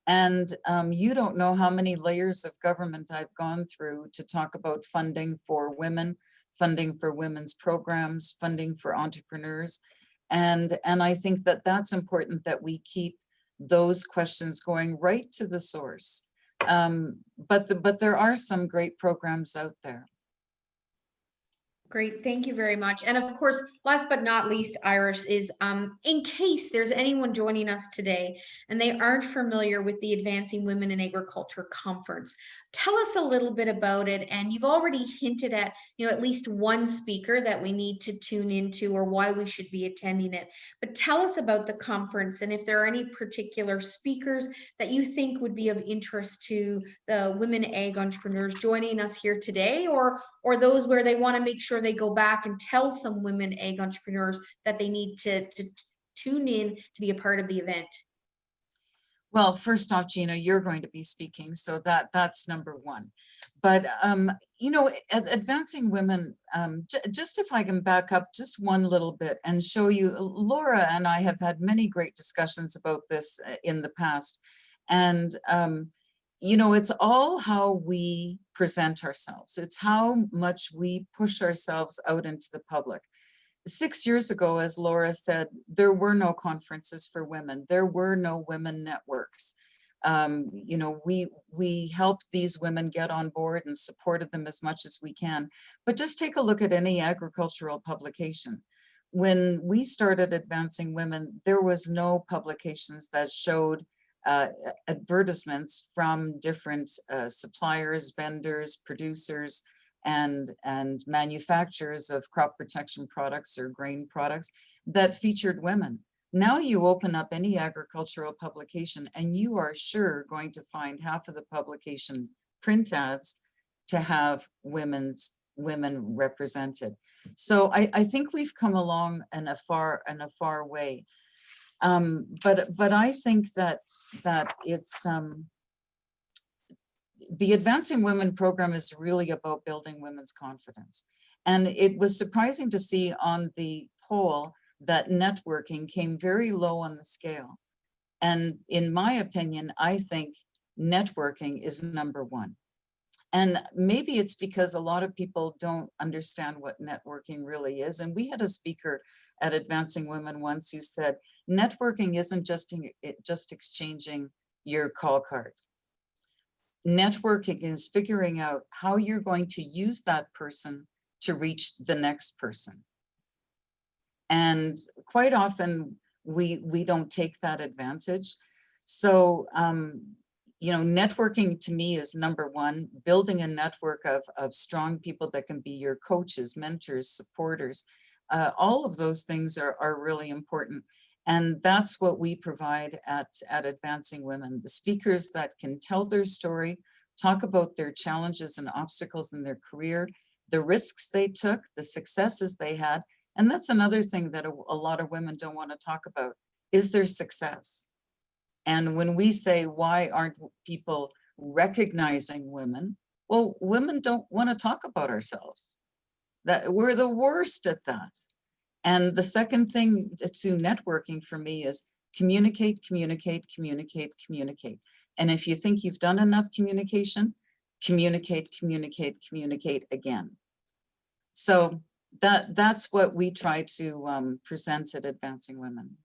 And you don't know how many layers of government I've gone through to talk about funding for women, funding for women's programs, funding for entrepreneurs. And I think that that's important, that we keep those questions going right to the source. But there are some great programs out there. Great, thank you very much. And of course, last but not least, Iris, is in case there's anyone joining us today and they aren't familiar with the Advancing Women in Agriculture Conference, Tell us a little bit about it. And you've already hinted at, at least one speaker that we need to tune into or why we should be attending it. But tell us about the conference and if there are any particular speakers that you think would be of interest to the women ag entrepreneurs joining us here today, or those where they want to make sure they go back and tell some women ag entrepreneurs that they need to tune in to be a part of the event. Well, first off, Gina, you're going to be speaking, so that's number one. But advancing women, just if I can back up just one little bit and show you, Laura and I have had many great discussions about this in the past. And, it's all how we present ourselves. It's how much we push ourselves out into the public. 6 years ago, as Laura said, there were no conferences for women. There were no women networks. We helped these women get on board and supported them as much as we can. But just take a look at any agricultural publication. When we started Advancing Women, there was no publications that showed advertisements from different suppliers, vendors, producers, and manufacturers of crop protection products or grain products that featured women. Now you open up any agricultural publication and you are sure going to find half of the publication print ads to have women represented. So I think we've come along in a far way. But I think that it's the Advancing Women program is really about building women's confidence. And it was surprising to see on the poll that networking came very low on the scale. And in my opinion, I think networking is number one. And maybe it's because a lot of people don't understand what networking really is. And we had a speaker at Advancing Women once who said, networking isn't just exchanging your call card. Networking is figuring out how you're going to use that person to reach the next person. And quite often we don't take that advantage. So, networking to me is number one, building a network of strong people that can be your coaches, mentors, supporters. All of those things are really important. And that's what we provide at Advancing Women, the speakers that can tell their story, talk about their challenges and obstacles in their career, the risks they took, the successes they had. And that's another thing that a lot of women don't want to talk about, is their success. And when we say, why aren't people recognizing women? Well, women don't want to talk about ourselves. That we're the worst at that. And the second thing to networking for me is communicate, communicate, communicate, communicate. And if you think you've done enough communication, communicate, communicate, communicate again. So that's what we try to present at Advancing Women.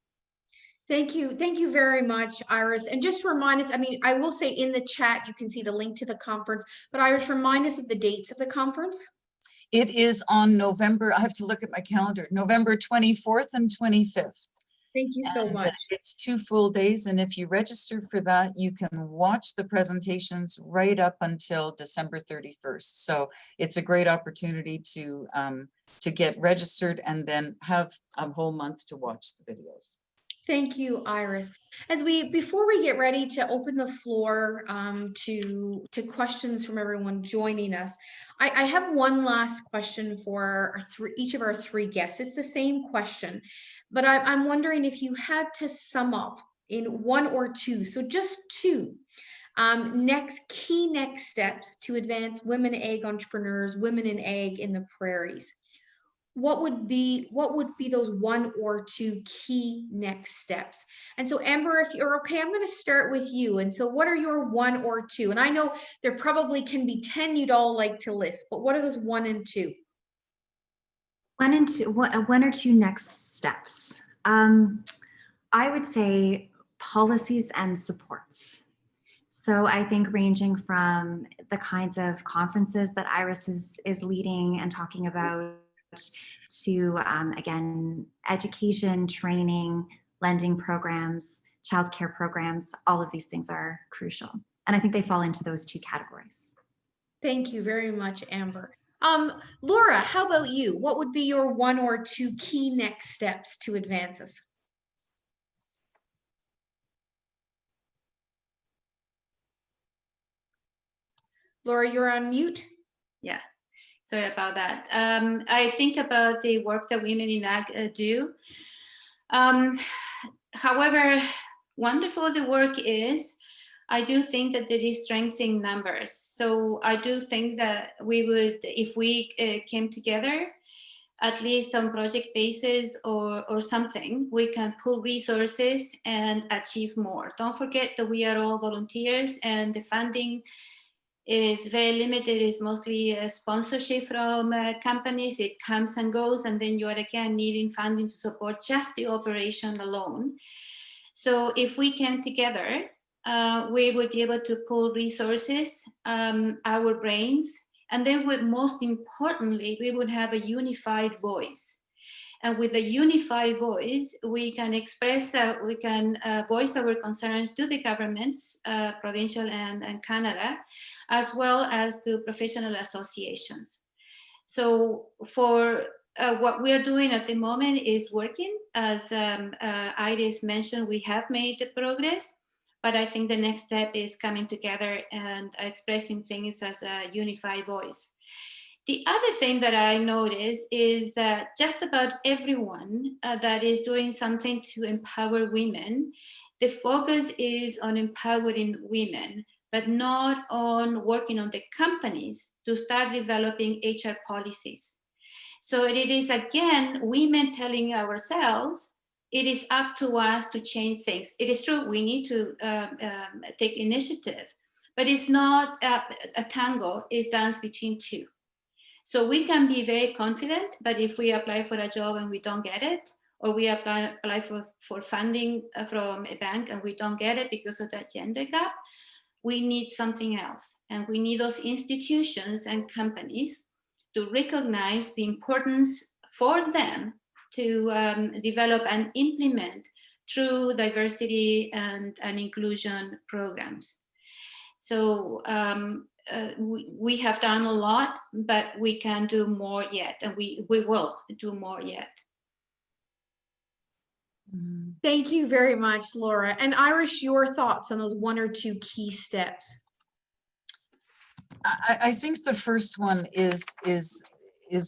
Thank you. Thank you very much, Iris. And just remind us, I will say in the chat, you can see the link to the conference, but Iris, remind us of the dates of the conference. It is on November, I have to look at my calendar, November 24th and 25th. Thank you so much. It's 2 full days. And if you register for that, you can watch the presentations right up until December 31st. So it's a great opportunity to get registered and then have a whole month to watch the videos. Thank you, Iris. Before we get ready to open the floor to questions from everyone joining us, I have one last question for each of our 3 guests. It's the same question, but I'm wondering if you had to sum up in 1 or 2, so just 2, key next steps to advance women ag entrepreneurs, women in ag in the prairies. What would be those 1 or 2 key next steps? And so Amber, if you're okay, I'm going to start with you. And so what are your 1 or 2? And I know there probably can be 10 you'd all like to list, but what are those 1 and 2? 1 or 2 next steps. I would say policies and supports. So I think ranging from the kinds of conferences that Iris is leading and talking about, to again, education, training, lending programs, childcare programs, all of these things are crucial. And I think they fall into those 2 categories. Thank you very much, Amber. Laura, how about you? What would be your 1 or 2 key next steps to advance us? Laura, you're on mute. Yeah, sorry about that. I think about the work that women in ag do. However wonderful the work is, I do think that it is strength in numbers. So I do think that we would, if we came together, at least on project basis or something, we can pool resources and achieve more. Don't forget that we are all volunteers and the funding is very limited. It's mostly a sponsorship from companies. It comes and goes, and then you are again needing funding to support just the operation alone. So if we came together, we would be able to pool resources, our brains, and then most importantly, we would have a unified voice. And with a unified voice, we can express, we can voice our concerns to the governments, provincial and Canada, as well as to professional associations. So for what we're doing at the moment is working. As Iris mentioned, we have made the progress, but I think the next step is coming together and expressing things as a unified voice. The other thing that I notice is that just about everyone that is doing something to empower women, the focus is on empowering women, but not on working on the companies to start developing HR policies. So it is again, women telling ourselves, it is up to us to change things. It is true, we need to take initiative, but it's not a tango, it's dance between two. So we can be very confident, but if we apply for a job and we don't get it, or we apply for funding from a bank and we don't get it because of that gender gap, we need something else. And we need those institutions and companies to recognize the importance for them to develop and implement true diversity and inclusion programs. So we have done a lot, but we can do more yet, and we will do more yet. Thank you very much, Laura. And Iris, your thoughts on those 1 or 2 key steps? I think the first one is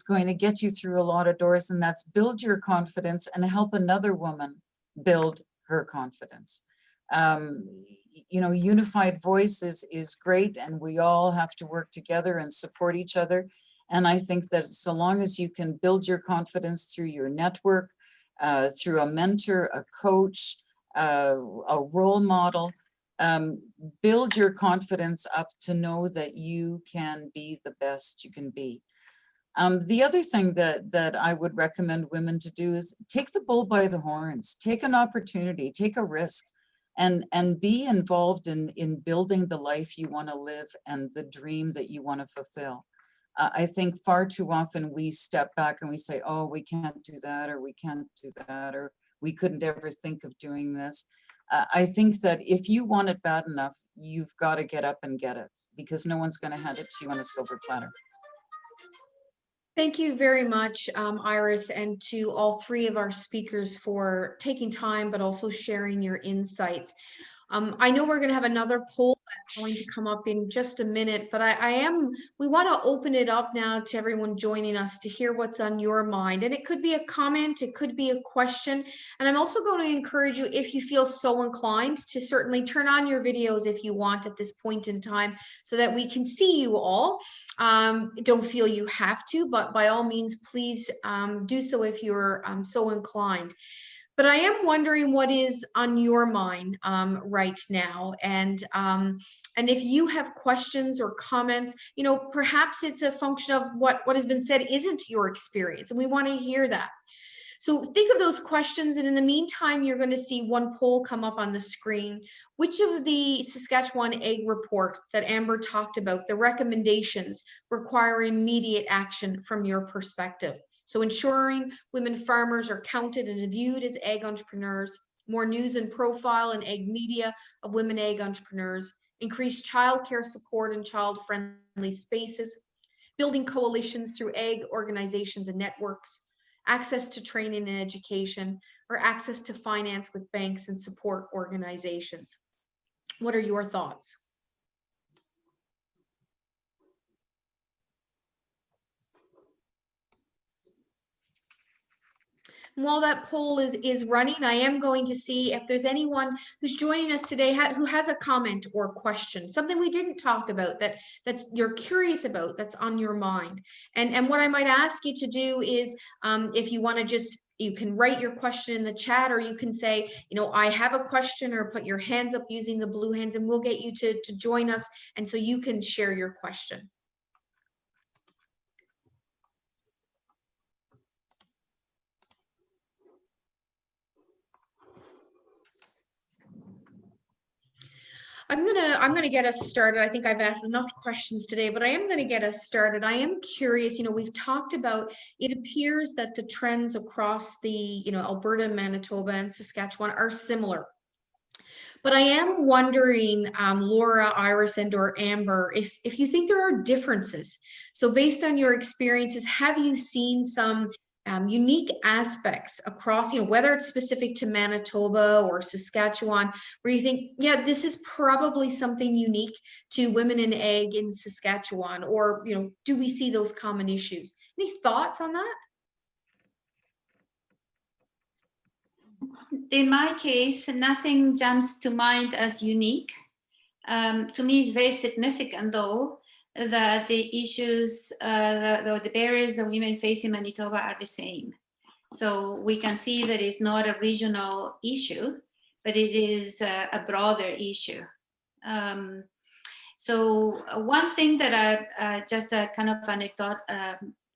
going to get you through a lot of doors, and that's build your confidence and help another woman build her confidence. You know, unified voice is great, and we all have to work together and support each other. And I think that so long as you can build your confidence through your network, through a mentor, a coach, a role model, build your confidence up to know that you can be the best you can be. The other thing that I would recommend women to do is take the bull by the horns, take an opportunity, take a risk, and be involved in building the life you want to live and the dream that you want to fulfill. I think far too often we step back and we say, oh, we can't do that, or we can't do that, or we couldn't ever think of doing this. I think that if you want it bad enough, you've got to get up and get it, because no one's going to hand it to you on a silver platter. Thank you very much, Iris, and to all 3 of our speakers for taking time, but also sharing your insights. I know we're going to have another poll that's going to come up in just a minute, but we want to open it up now to everyone joining us to hear what's on your mind. And it could be a comment, it could be a question. And I'm also going to encourage you, if you feel so inclined, to certainly turn on your videos if you want at this point in time, so that we can see you all. Don't feel you have to, but by all means, please do so if you're so inclined. But I am wondering what is on your mind right now, and if you have questions or comments, you know, perhaps it's a function of what has been said isn't your experience, and we want to hear that. So think of those questions, and in the meantime, you're going to see one poll come up on the screen. Which of the Saskatchewan Ag report that Amber talked about, the recommendations, require immediate action from your perspective? So ensuring women farmers are counted and viewed as ag entrepreneurs, more news and profile and ag media of women ag entrepreneurs, increased childcare support and child-friendly spaces, building coalitions through ag organizations and networks, access to training and education, or access to finance with banks and support organizations. What are your thoughts? While that poll is running, I am going to see if there's anyone who's joining us today who has a comment or question, something we didn't talk about that you're curious about, that's on your mind. And what I might ask you to do is, if you want to you can write your question in the chat, or you can say, I have a question, or put your hands up using the blue hands, and we'll get you to join us, and so you can share your question. I'm gonna get us started. I think I've asked enough questions today, but I am going to get us started. I am curious, we've talked about, it appears that the trends across the, Alberta, Manitoba, and Saskatchewan are similar. But I am wondering, Laura, Iris, and or Amber, if you think there are differences. So based on your experiences, have you seen some unique aspects across, whether it's specific to Manitoba or Saskatchewan, where you think, yeah, this is probably something unique to women in ag in Saskatchewan, or, do we see those common issues? Any thoughts on that? In my case, nothing jumps to mind as unique. To me, it's very significant, though, that the issues, the barriers that women face in Manitoba are the same. So we can see that it's not a regional issue, but it is a broader issue. So one thing that I just kind of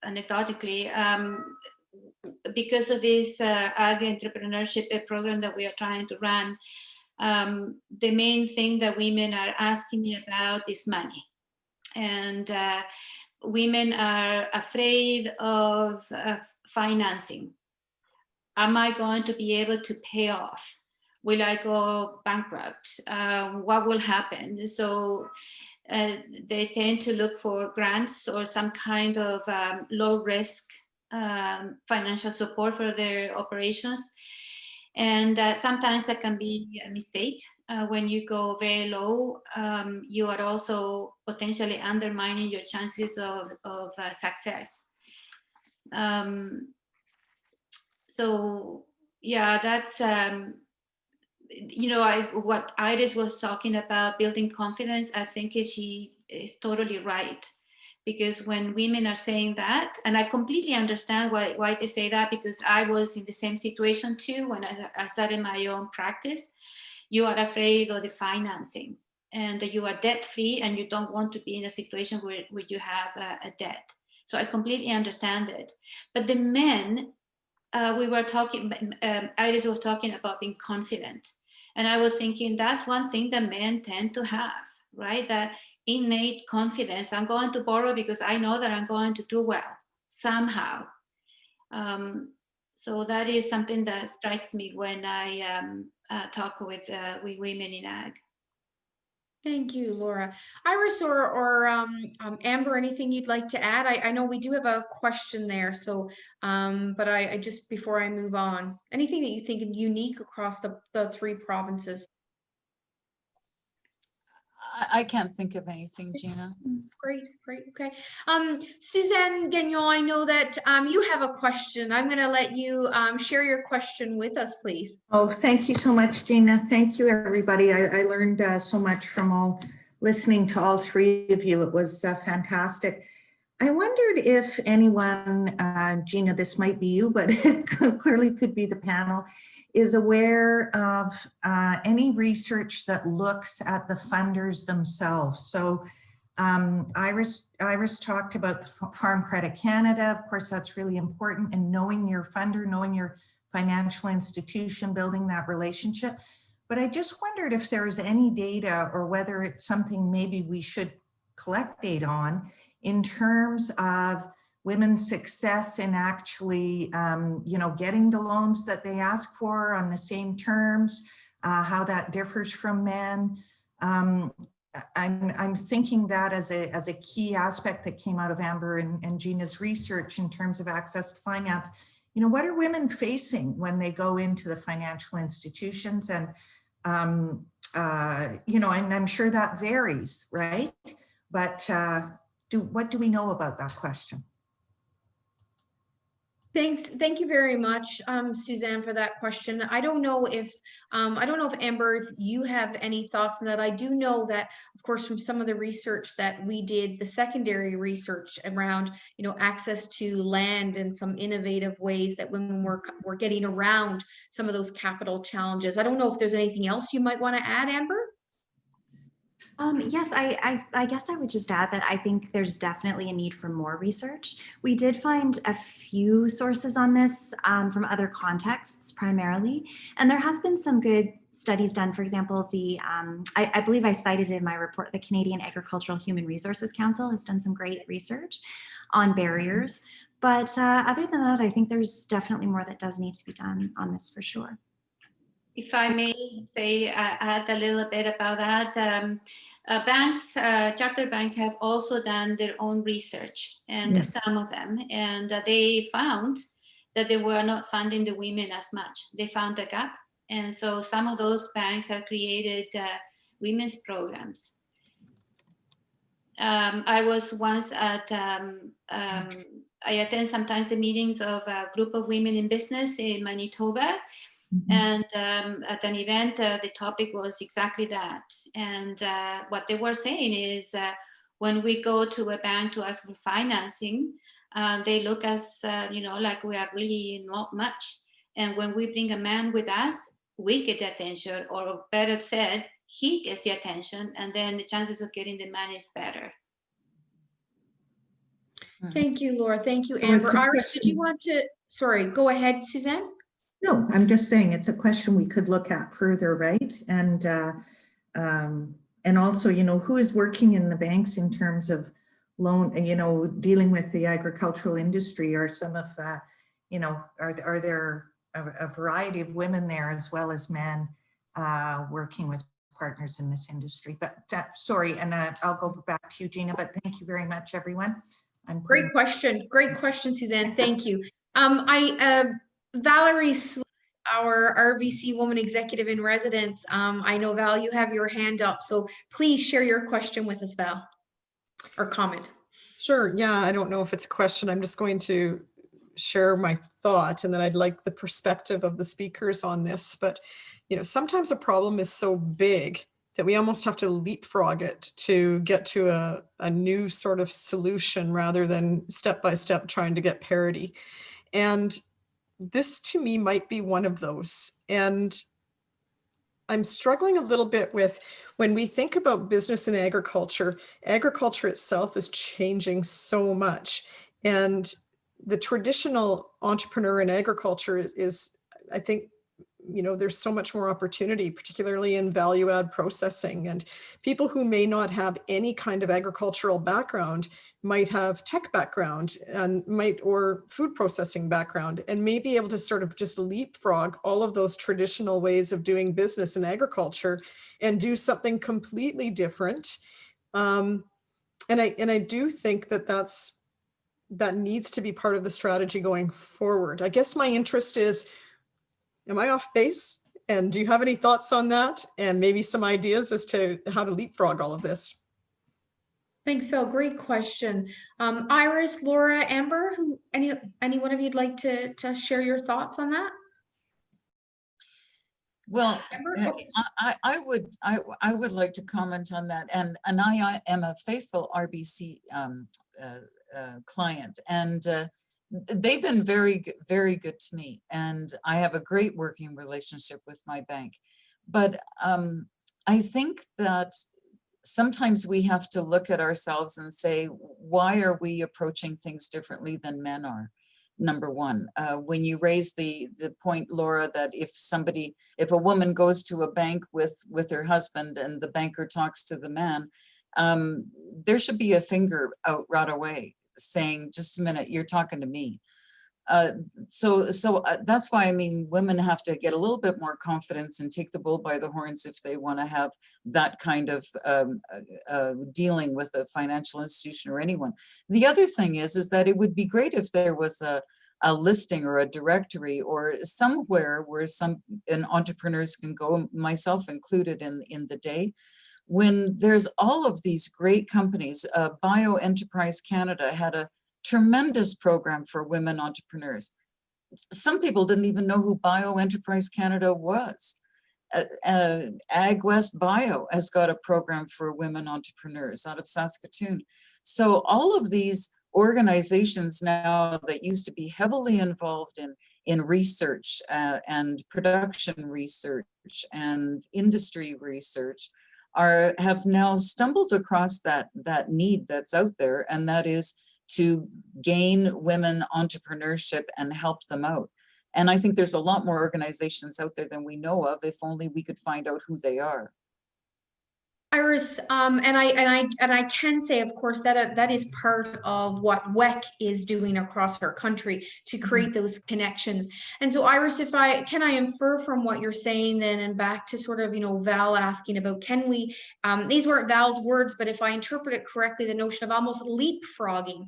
anecdotically, because of this Ag Entrepreneurship program that we are trying to run, the main thing that women are asking me about is money. And women are afraid of financing. Am I going to be able to pay off? Will I go bankrupt? What will happen? So they tend to look for grants or some kind of low risk financial support for their operations. And sometimes that can be a mistake. When you go very low, you are also potentially undermining your chances of success. So yeah, that's, what Iris was talking about, building confidence, I think she is totally right. Because when women are saying that, and I completely understand why they say that, because I was in the same situation too when I started my own practice. You are afraid of the financing, and you are debt free, and you don't want to be in a situation where you have a debt. So I completely understand it. But the men, we were talking, Iris was talking about being confident. And I was thinking that's one thing that men tend to have, right? That innate confidence. I'm going to borrow because I know that I'm going to do well somehow. So that is something that strikes me when I talk with women in ag. Thank you, Laura. Iris or Amber, anything you'd like to add? I know we do have a question there, so but I just, before I move on, anything that you think is unique across the three provinces? I can't think of anything, Gina. Great, okay. Suzanne Gagnon, I know that you have a question. I'm going to let you share your question with us, please. Oh, thank you so much, Gina. Thank you, everybody. I learned so much from listening to all three of you. It was fantastic. I wondered if anyone, Gina, this might be you, but it clearly could be the panel, is aware of any research that looks at the funders themselves. So Iris talked about Farm Credit Canada. Of course, that's really important, and knowing your funder, knowing your financial institution, building that relationship. But I just wondered if there's any data, or whether it's something maybe we should collect data on, in terms of women's success in actually, getting the loans that they ask for on the same terms, how that differs from men. I'm thinking that as a key aspect that came out of Amber and Gina's research in terms of access to finance. You know, what are women facing when they go into the financial institutions? And you know, and I'm sure that varies, right? But what do we know about that question? Thank you very much, Suzanne, for that question. I don't know if Amber, if you have any thoughts on that. I do know that, of course, from some of the research that we did, the secondary research around, you know, access to land and some innovative ways that women were getting around some of those capital challenges. I don't know if there's anything else you might want to add, Amber. Yes, I guess I would just add that I think there's definitely a need for more research. We did find a few sources on this from other contexts primarily, and there have been some good studies done. For example, I believe I cited in my report, the Canadian Agricultural Human Resources Council has done some great research on barriers. But other than that, I think there's definitely more that does need to be done on this for sure. If I may say, add a little bit about that. Banks, charter banks have also done their own research, and some of them, and they found that they were not funding the women as much. They found a gap. And so some of those banks have created women's programs. I was once at, I attend sometimes the meetings of a group of women in business in Manitoba. And at an event, the topic was exactly that. And what they were saying is when we go to a bank to ask for financing, they look as, you know, like we are really not much. And when we bring a man with us, we get the attention, or better said, he gets the attention, and then the chances of getting the man is better. Thank you, Laura. Thank you, Amber. Iris, did you want to, sorry, go ahead, Suzanne? No, I'm just saying it's a question we could look at further, right? And also, you know, who is working in the banks in terms of loan, you know, dealing with the agricultural industry, or some of, you know, are there a variety of women there as well as men working with partners in this industry? But sorry, and I'll go back to you, Gina, but thank you very much, everyone. Great question, Suzanne. Thank you. Valerie, our RBC Woman Executive in Residence. I know, Val, you have your hand up, so please share your question with us, Val, or comment. Sure. Yeah, I don't know if it's a question. I'm just going to share my thought, and then I'd like the perspective of the speakers on this. But, you know, sometimes a problem is so big that we almost have to leapfrog it to get to a new sort of solution, rather than step by step trying to get parity. And this to me might be one of those. And I'm struggling a little bit with, when we think about business and agriculture itself is changing so much. And the traditional entrepreneur in agriculture is, I think, you know, there's so much more opportunity, particularly in value add processing, and people who may not have any kind of agricultural background might have tech background and or food processing background, and may be able to sort of just leapfrog all of those traditional ways of doing business in agriculture and do something completely different. And I do think that needs to be part of the strategy going forward. I guess my interest is, am I off base? And do you have any thoughts on that? And maybe some ideas as to how to leapfrog all of this? Thanks, Val. Great question. Iris, Laura, Amber, any one of you'd like to share your thoughts on that? Well, I would like to comment on that, and I am a faithful RBC client, and they've been very good to me, and I have a great working relationship with my bank. But I think that sometimes we have to look at ourselves and say, why are we approaching things differently than men are? Number one, when you raise the point, Laura, that if a woman goes to a bank with her husband and the banker talks to the man, there should be a finger out right away saying, just a minute, you're talking to me. That's why, I mean, women have to get a little bit more confidence and take the bull by the horns if they want to have that kind of dealing with a financial institution or anyone. The other thing is that it would be great if there was a listing or a directory or somewhere where entrepreneurs can go, myself included in the day, when there's all of these great companies. Bio Enterprise Canada had a tremendous program for women entrepreneurs. Some people didn't even know who Bio Enterprise Canada was. Ag West Bio has got a program for women entrepreneurs out of Saskatchewan. So all of these organizations now that used to be heavily involved in research and production research and industry research have now stumbled across that need that's out there, and that is to gain women entrepreneurship and help them out. And I think there's a lot more organizations out there than we know of, if only we could find out who they are. Iris, and I can say, of course, that is part of what WEKH is doing across our country to create those connections. And so, Iris, if I infer from what you're saying then, and back to sort of, Val asking about, can we, these weren't Val's words, but if I interpret it correctly, the notion of almost leapfrogging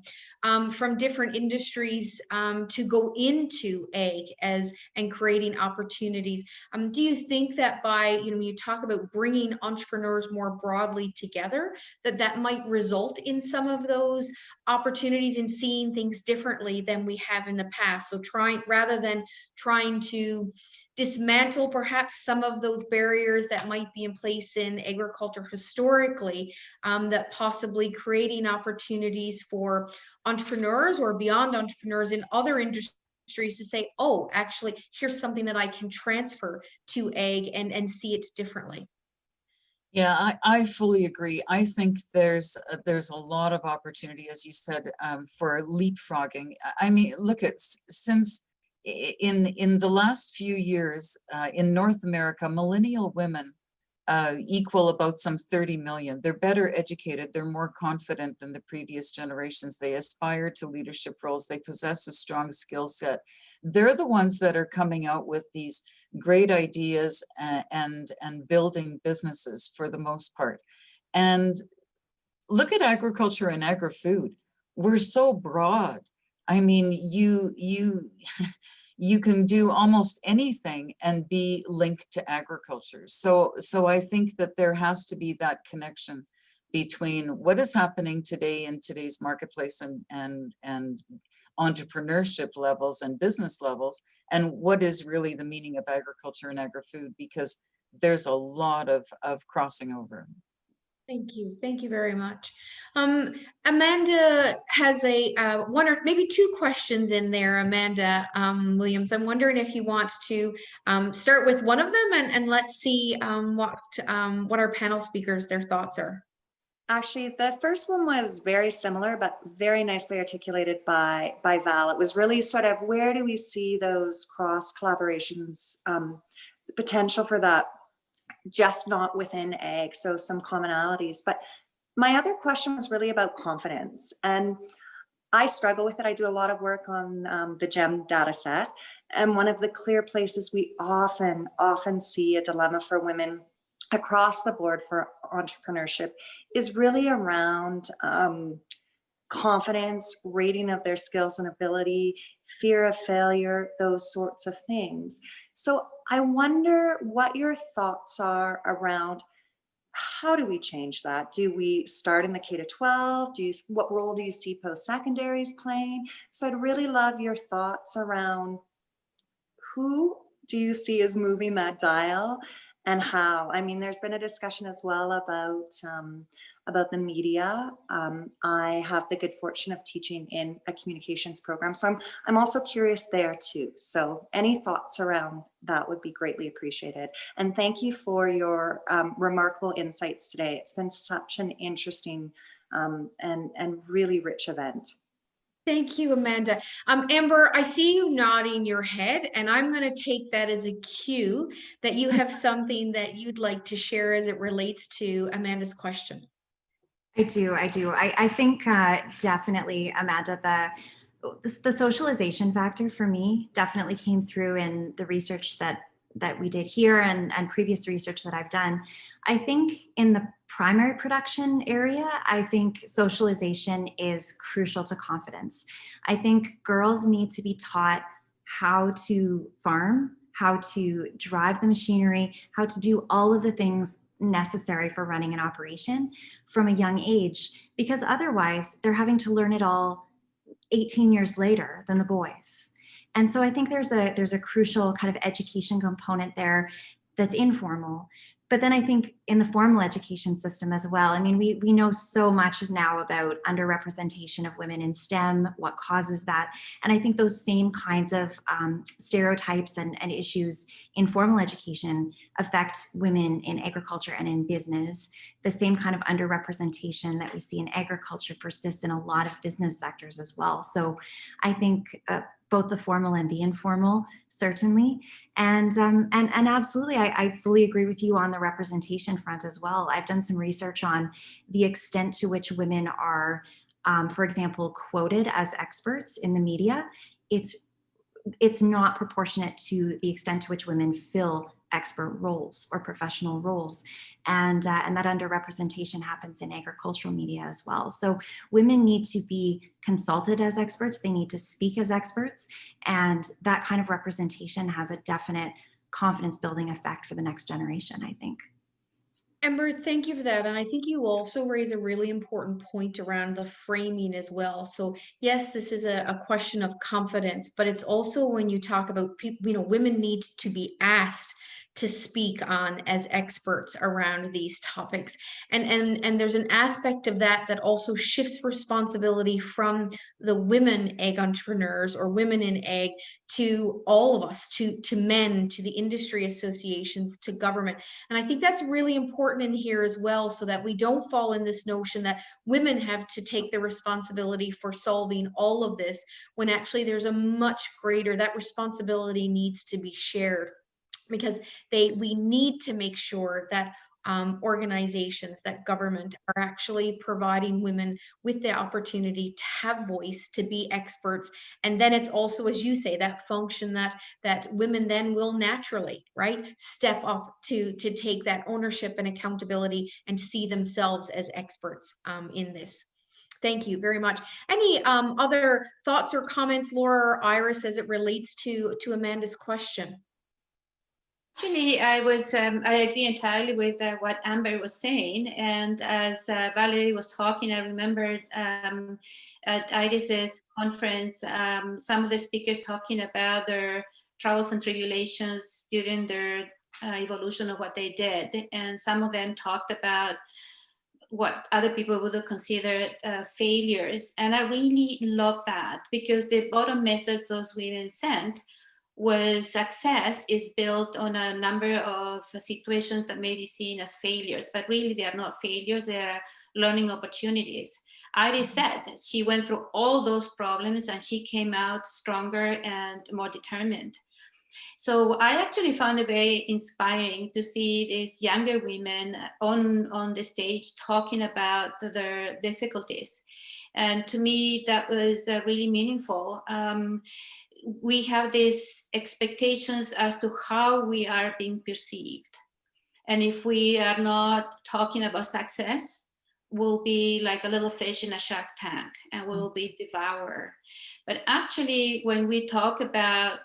from different industries to go into ag and creating opportunities. Do you think that by, you talk about bringing entrepreneurs more broadly together, that might result in some of those opportunities and seeing things differently than we have in the past? So rather than trying to dismantle perhaps some of those barriers that might be in place in agriculture historically, that possibly creating opportunities for entrepreneurs or beyond entrepreneurs in other industries to say, oh, actually, here's something that I can transfer to ag and see it differently. Yeah, I fully agree. I think there's a lot of opportunity, as you said, for leapfrogging. I mean, look at since in the last few years in North America, millennial women equal about some 30 million. They're better educated. They're more confident than the previous generations. They aspire to leadership roles. They possess a strong skill set. They're the ones that are coming out with these great ideas and building businesses for the most part. And look at agriculture and agri-food. We're so broad. I mean, you can do almost anything and be linked to agriculture. So I think that there has to be that connection between what is happening today in today's marketplace and entrepreneurship levels and business levels, and what is really the meaning of agriculture and agri-food, because there's a lot of crossing over. Thank you. Thank you very much. Amanda has one or maybe two questions in there, Amanda Williams. I'm wondering if you want to start with one of them and let's see what our panel speakers, their thoughts are. Actually, the first one was very similar, but very nicely articulated by Val. It was really sort of, where do we see those cross collaborations, the potential for that, just not within ag, so some commonalities. But my other question was really about confidence, and I struggle with it. I do a lot of work on the GEM data set, and one of the clear places we often see a dilemma for women across the board for entrepreneurship is really around confidence, rating of their skills and ability, fear of failure, those sorts of things. So I wonder what your thoughts are around, how do we change that? Do we start in the K-12? What role do you see post-secondaries playing? So I'd really love your thoughts around, who do you see as moving that dial and how? I mean, there's been a discussion as well about the media. I have the good fortune of teaching in a communications program, so I'm also curious there too. So any thoughts around that would be greatly appreciated. And thank you for your remarkable insights today. It's been such an interesting and really rich event. Thank you, Amanda. Amber, I see you nodding your head, and I'm going to take that as a cue that you have something that you'd like to share as it relates to Amanda's question. I do. I think definitely, Amanda, the socialization factor for me definitely came through in the research that we did here and previous research that I've done. I think in the primary production area, I think socialization is crucial to confidence. I think girls need to be taught how to farm, how to drive the machinery, how to do all of the things necessary for running an operation from a young age, because otherwise they're having to learn it all 18 years later than the boys. And so I think there's a crucial kind of education component there that's informal. But then I think in the formal education system as well, I mean, we know so much now about underrepresentation of women in STEM, what causes that. And I think those same kinds of stereotypes and issues in formal education affect women in agriculture and in business. The same kind of underrepresentation that we see in agriculture persists in a lot of business sectors as well. So I think both the formal and the informal, certainly. And absolutely, I fully agree with you on the representation front as well. I've done some research on the extent to which women are, for example, quoted as experts in the media. It's not proportionate to the extent to which women fill expert roles or professional roles. And that underrepresentation happens in agricultural media as well. So women need to be consulted as experts. They need to speak as experts. And that kind of representation has a definite confidence building effect for the next generation, I think. Amber, thank you for that. And I think you also raise a really important point around the framing as well. So yes, this is a question of confidence, but it's also when you talk about people, women need to be asked to speak on as experts around these topics. And there's an aspect of that also shifts responsibility from the women ag entrepreneurs or women in ag to all of us, to men, to the industry associations, to government. And I think that's really important in here as well, so that we don't fall in this notion that women have to take the responsibility for solving all of this, when actually there's a much greater, that responsibility needs to be shared, because we need to make sure that organizations, that government are actually providing women with the opportunity to have voice, to be experts. And then it's also, as you say, that function that women then will naturally, right, step up to take that ownership and accountability and to see themselves as experts in this. Thank you very much. Any other thoughts or comments, Laura or Iris, as it relates to Amanda's question? Actually, I agree entirely with what Amber was saying. And as Valerie was talking, I remembered at Iris's conference, some of the speakers talking about their troubles and tribulations during their evolution of what they did. And some of them talked about what other people would have considered failures. And I really love that, because the bottom message those women sent was success is built on a number of situations that may be seen as failures, but really they are not failures, they are learning opportunities. Iris said she went through all those problems and she came out stronger and more determined. So I actually found it very inspiring to see these younger women on the stage talking about their difficulties. And to me, that was really meaningful. We have these expectations as to how we are being perceived. And if we are not talking about success, we'll be like a little fish in a shark tank and we'll be devoured. But actually, when we talk about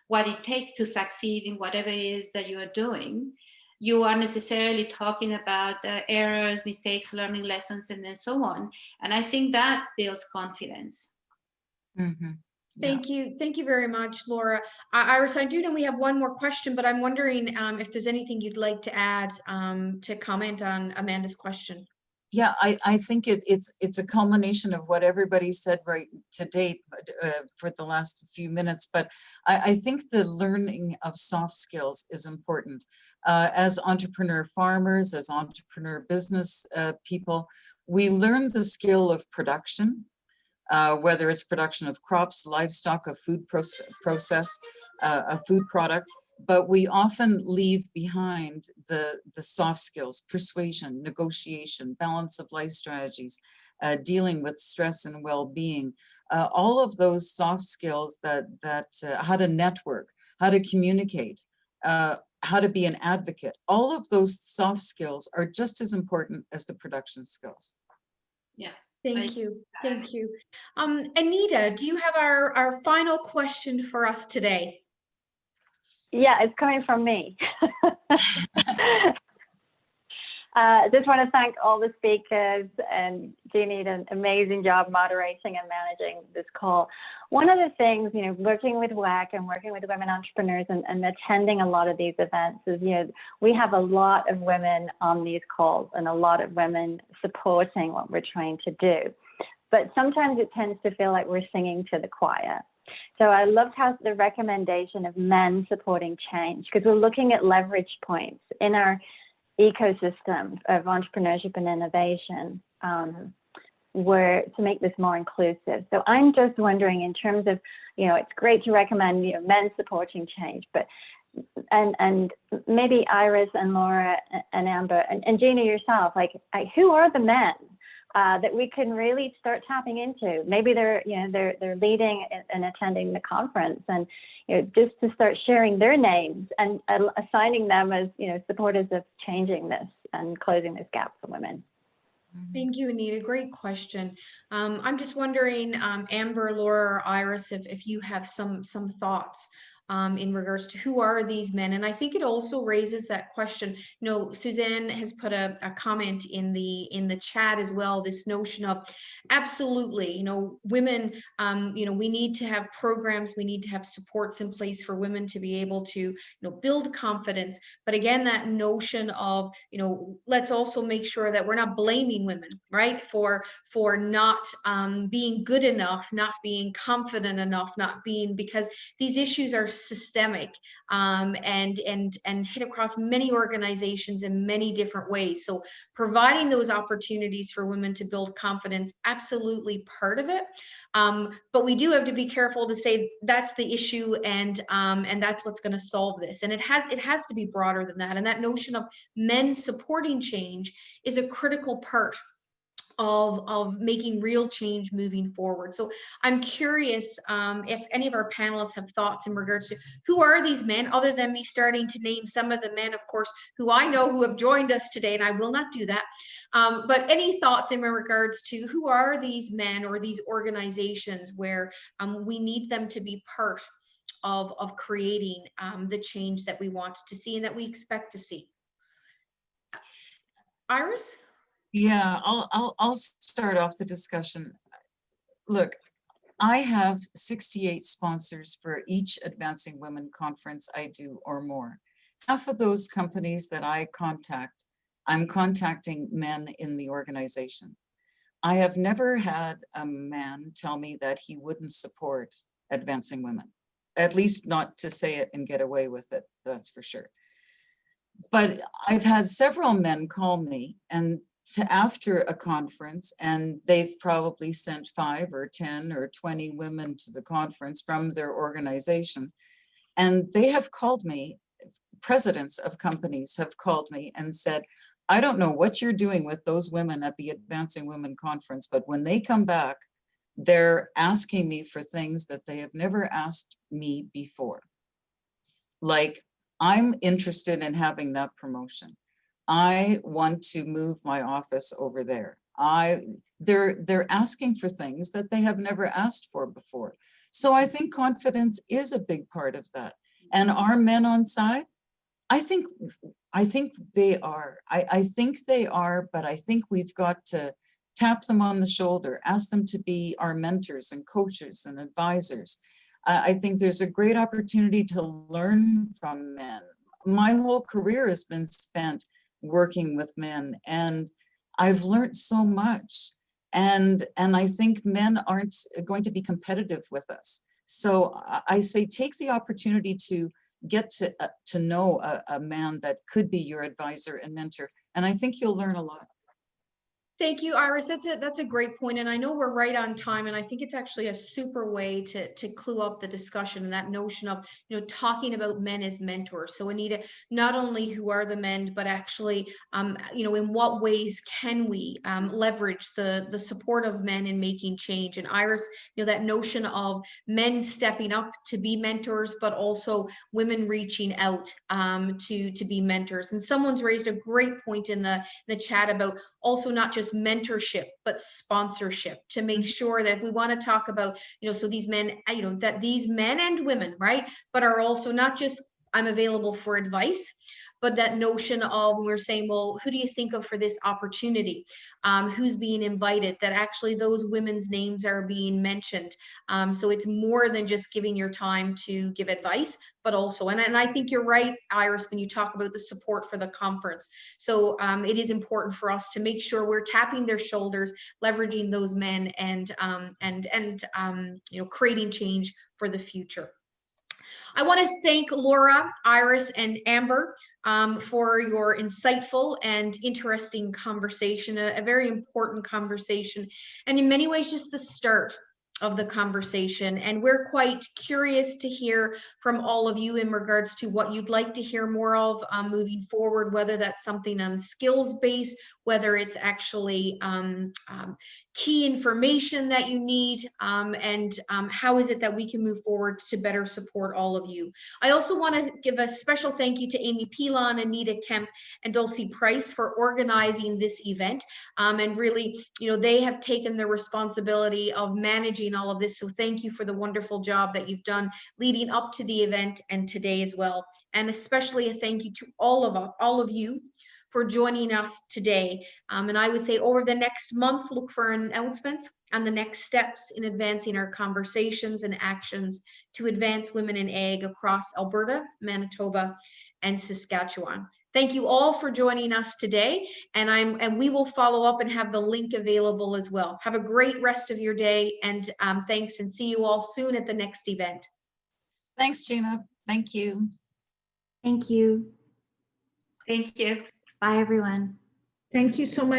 what it takes to succeed in whatever it is that you are doing, you are necessarily talking about errors, mistakes, learning lessons, and then so on. And I think that builds confidence. Mm-hmm. Thank you. Thank you very much, Laura. Iris, I do know we have one more question, but I'm wondering if there's anything you'd like to add to comment on Amanda's question. Yeah, I think it's a culmination of what everybody said right to date for the last few minutes, but I think the learning of soft skills is important. As entrepreneur farmers, as entrepreneur business people, we learn the skill of production, whether it's production of crops, livestock, a food process, a food product, but we often leave behind the soft skills: persuasion, negotiation, balance of life strategies, dealing with stress and well-being, all of those soft skills that how to network, how to communicate, how to be an advocate. All of those soft skills are just as important as the production skills. Yeah. Thank you. Thank you. Anita, do you have our final question for us today? Yeah, it's coming from me. Just want to thank all the speakers, and Jeannie did an amazing job moderating and managing this call. One of the things, you know, working with WEKH and working with women entrepreneurs and attending a lot of these events is, you know, we have a lot of women on these calls and a lot of women supporting what we're trying to do. But sometimes it tends to feel like we're singing to the choir. So I loved how the recommendation of men supporting change, because we're looking at leverage points in our ecosystem of entrepreneurship and innovation, where to make this more inclusive. So I'm just wondering, in terms of, you know, it's great to recommend, you know, men supporting change, but and maybe Iris and Laura and Amber and Gina yourself, like who are the men that we can really start tapping into? Maybe they're, you know, they're leading and attending the conference, and, you know, just to start sharing their names and assigning them as, you know, supporters of changing this and closing this gap for women. Thank you, Anita. Great question. I'm just wondering, Amber, Laura, or Iris, if you have some thoughts in regards to who are these men. And I think it also raises that question. You know, Suzanne has put a comment in the chat as well, this notion of absolutely, you know, women, you know, we need to have programs, we need to have supports in place for women to be able to, you know, build confidence. But again, that notion of, you know, let's also make sure that we're not blaming women, right, for not being good enough, not being confident enough, not being, because these issues are systemic and hit across many organizations in many different ways. So providing those opportunities for women to build confidence, absolutely part of it. But we do have to be careful to say that's the issue and that's what's going to solve this. And it has to be broader than that. And that notion of men supporting change is a critical part of making real change moving forward. So I'm curious if any of our panelists have thoughts in regards to who are these men, other than me starting to name some of the men, of course, who I know who have joined us today, and I will not do that. But any thoughts in regards to who are these men or these organizations where we need them to be part of creating the change that we want to see and that we expect to see? Iris? Yeah, I'll start off the discussion. Look, I have 68 sponsors for each Advancing Women conference I do or more. Half of those companies that I contact, I'm contacting men in the organization. I have never had a man tell me that he wouldn't support Advancing Women, at least not to say it and get away with it, that's for sure. But I've had several men call me and after a conference, and they've probably sent 5 or 10 or 20 women to the conference from their organization. And they have called me, presidents of companies have called me and said, I don't know what you're doing with those women at the Advancing Women Conference, but when they come back, they're asking me for things that they have never asked me before. Like, I'm interested in having that promotion. I want to move my office over there. They're asking for things that they have never asked for before. So I think confidence is a big part of that. And are men on side? I think they are. I think they are, but I think we've got to tap them on the shoulder, ask them to be our mentors and coaches and advisors. I think there's a great opportunity to learn from men. My whole career has been spent working with men, and I've learned so much. And I think men aren't going to be competitive with us. So I say, take the opportunity to get to know a man that could be your advisor and mentor. And I think you'll learn a lot. Thank you, Iris. That's a great point, and I know we're right on time, and I think it's actually a super way to clue up the discussion and that notion of talking about men as mentors. So Anita, not only who are the men, but actually in what ways can we leverage the support of men in making change? And Iris, that notion of men stepping up to be mentors, but also women reaching out to be mentors. And someone's raised a great point in the chat about also not just mentorship, but sponsorship, to make sure that if we want to talk about, so these men, that these men and women, right, but are also not just I'm available for advice, but that notion of when we're saying, well, who do you think of for this opportunity? Who's being invited? That actually those women's names are being mentioned. So it's more than just giving your time to give advice, but also, and I think you're right, Iris, when you talk about the support for the conference. So it is important for us to make sure we're tapping their shoulders, leveraging those men, and creating change for the future. I want to thank Laura, Iris, and Amber for your insightful and interesting conversation, a very important conversation, and in many ways just the start of the conversation. And we're quite curious to hear from all of you in regards to what you'd like to hear more of moving forward, whether that's something on skills-based, whether it's actually key information that you need, and how is it that we can move forward to better support all of you. I also want to give a special thank you to Amy Pilon, Anita Kemp, and Dulcie Price for organizing this event. And really, they have taken the responsibility of managing all of this. So thank you for the wonderful job that you've done leading up to the event and today as well. And especially a thank you to all of you for joining us today. And I would say over the next month, look for announcements on the next steps in advancing our conversations and actions to advance women in ag across Alberta, Manitoba, and Saskatchewan. Thank you all for joining us today, and we will follow up and have the link available as well. Have a great rest of your day, and thanks, and see you all soon at the next event. Thanks, Gina. Thank you. Thank you. Thank you. Bye, everyone. Thank you so much.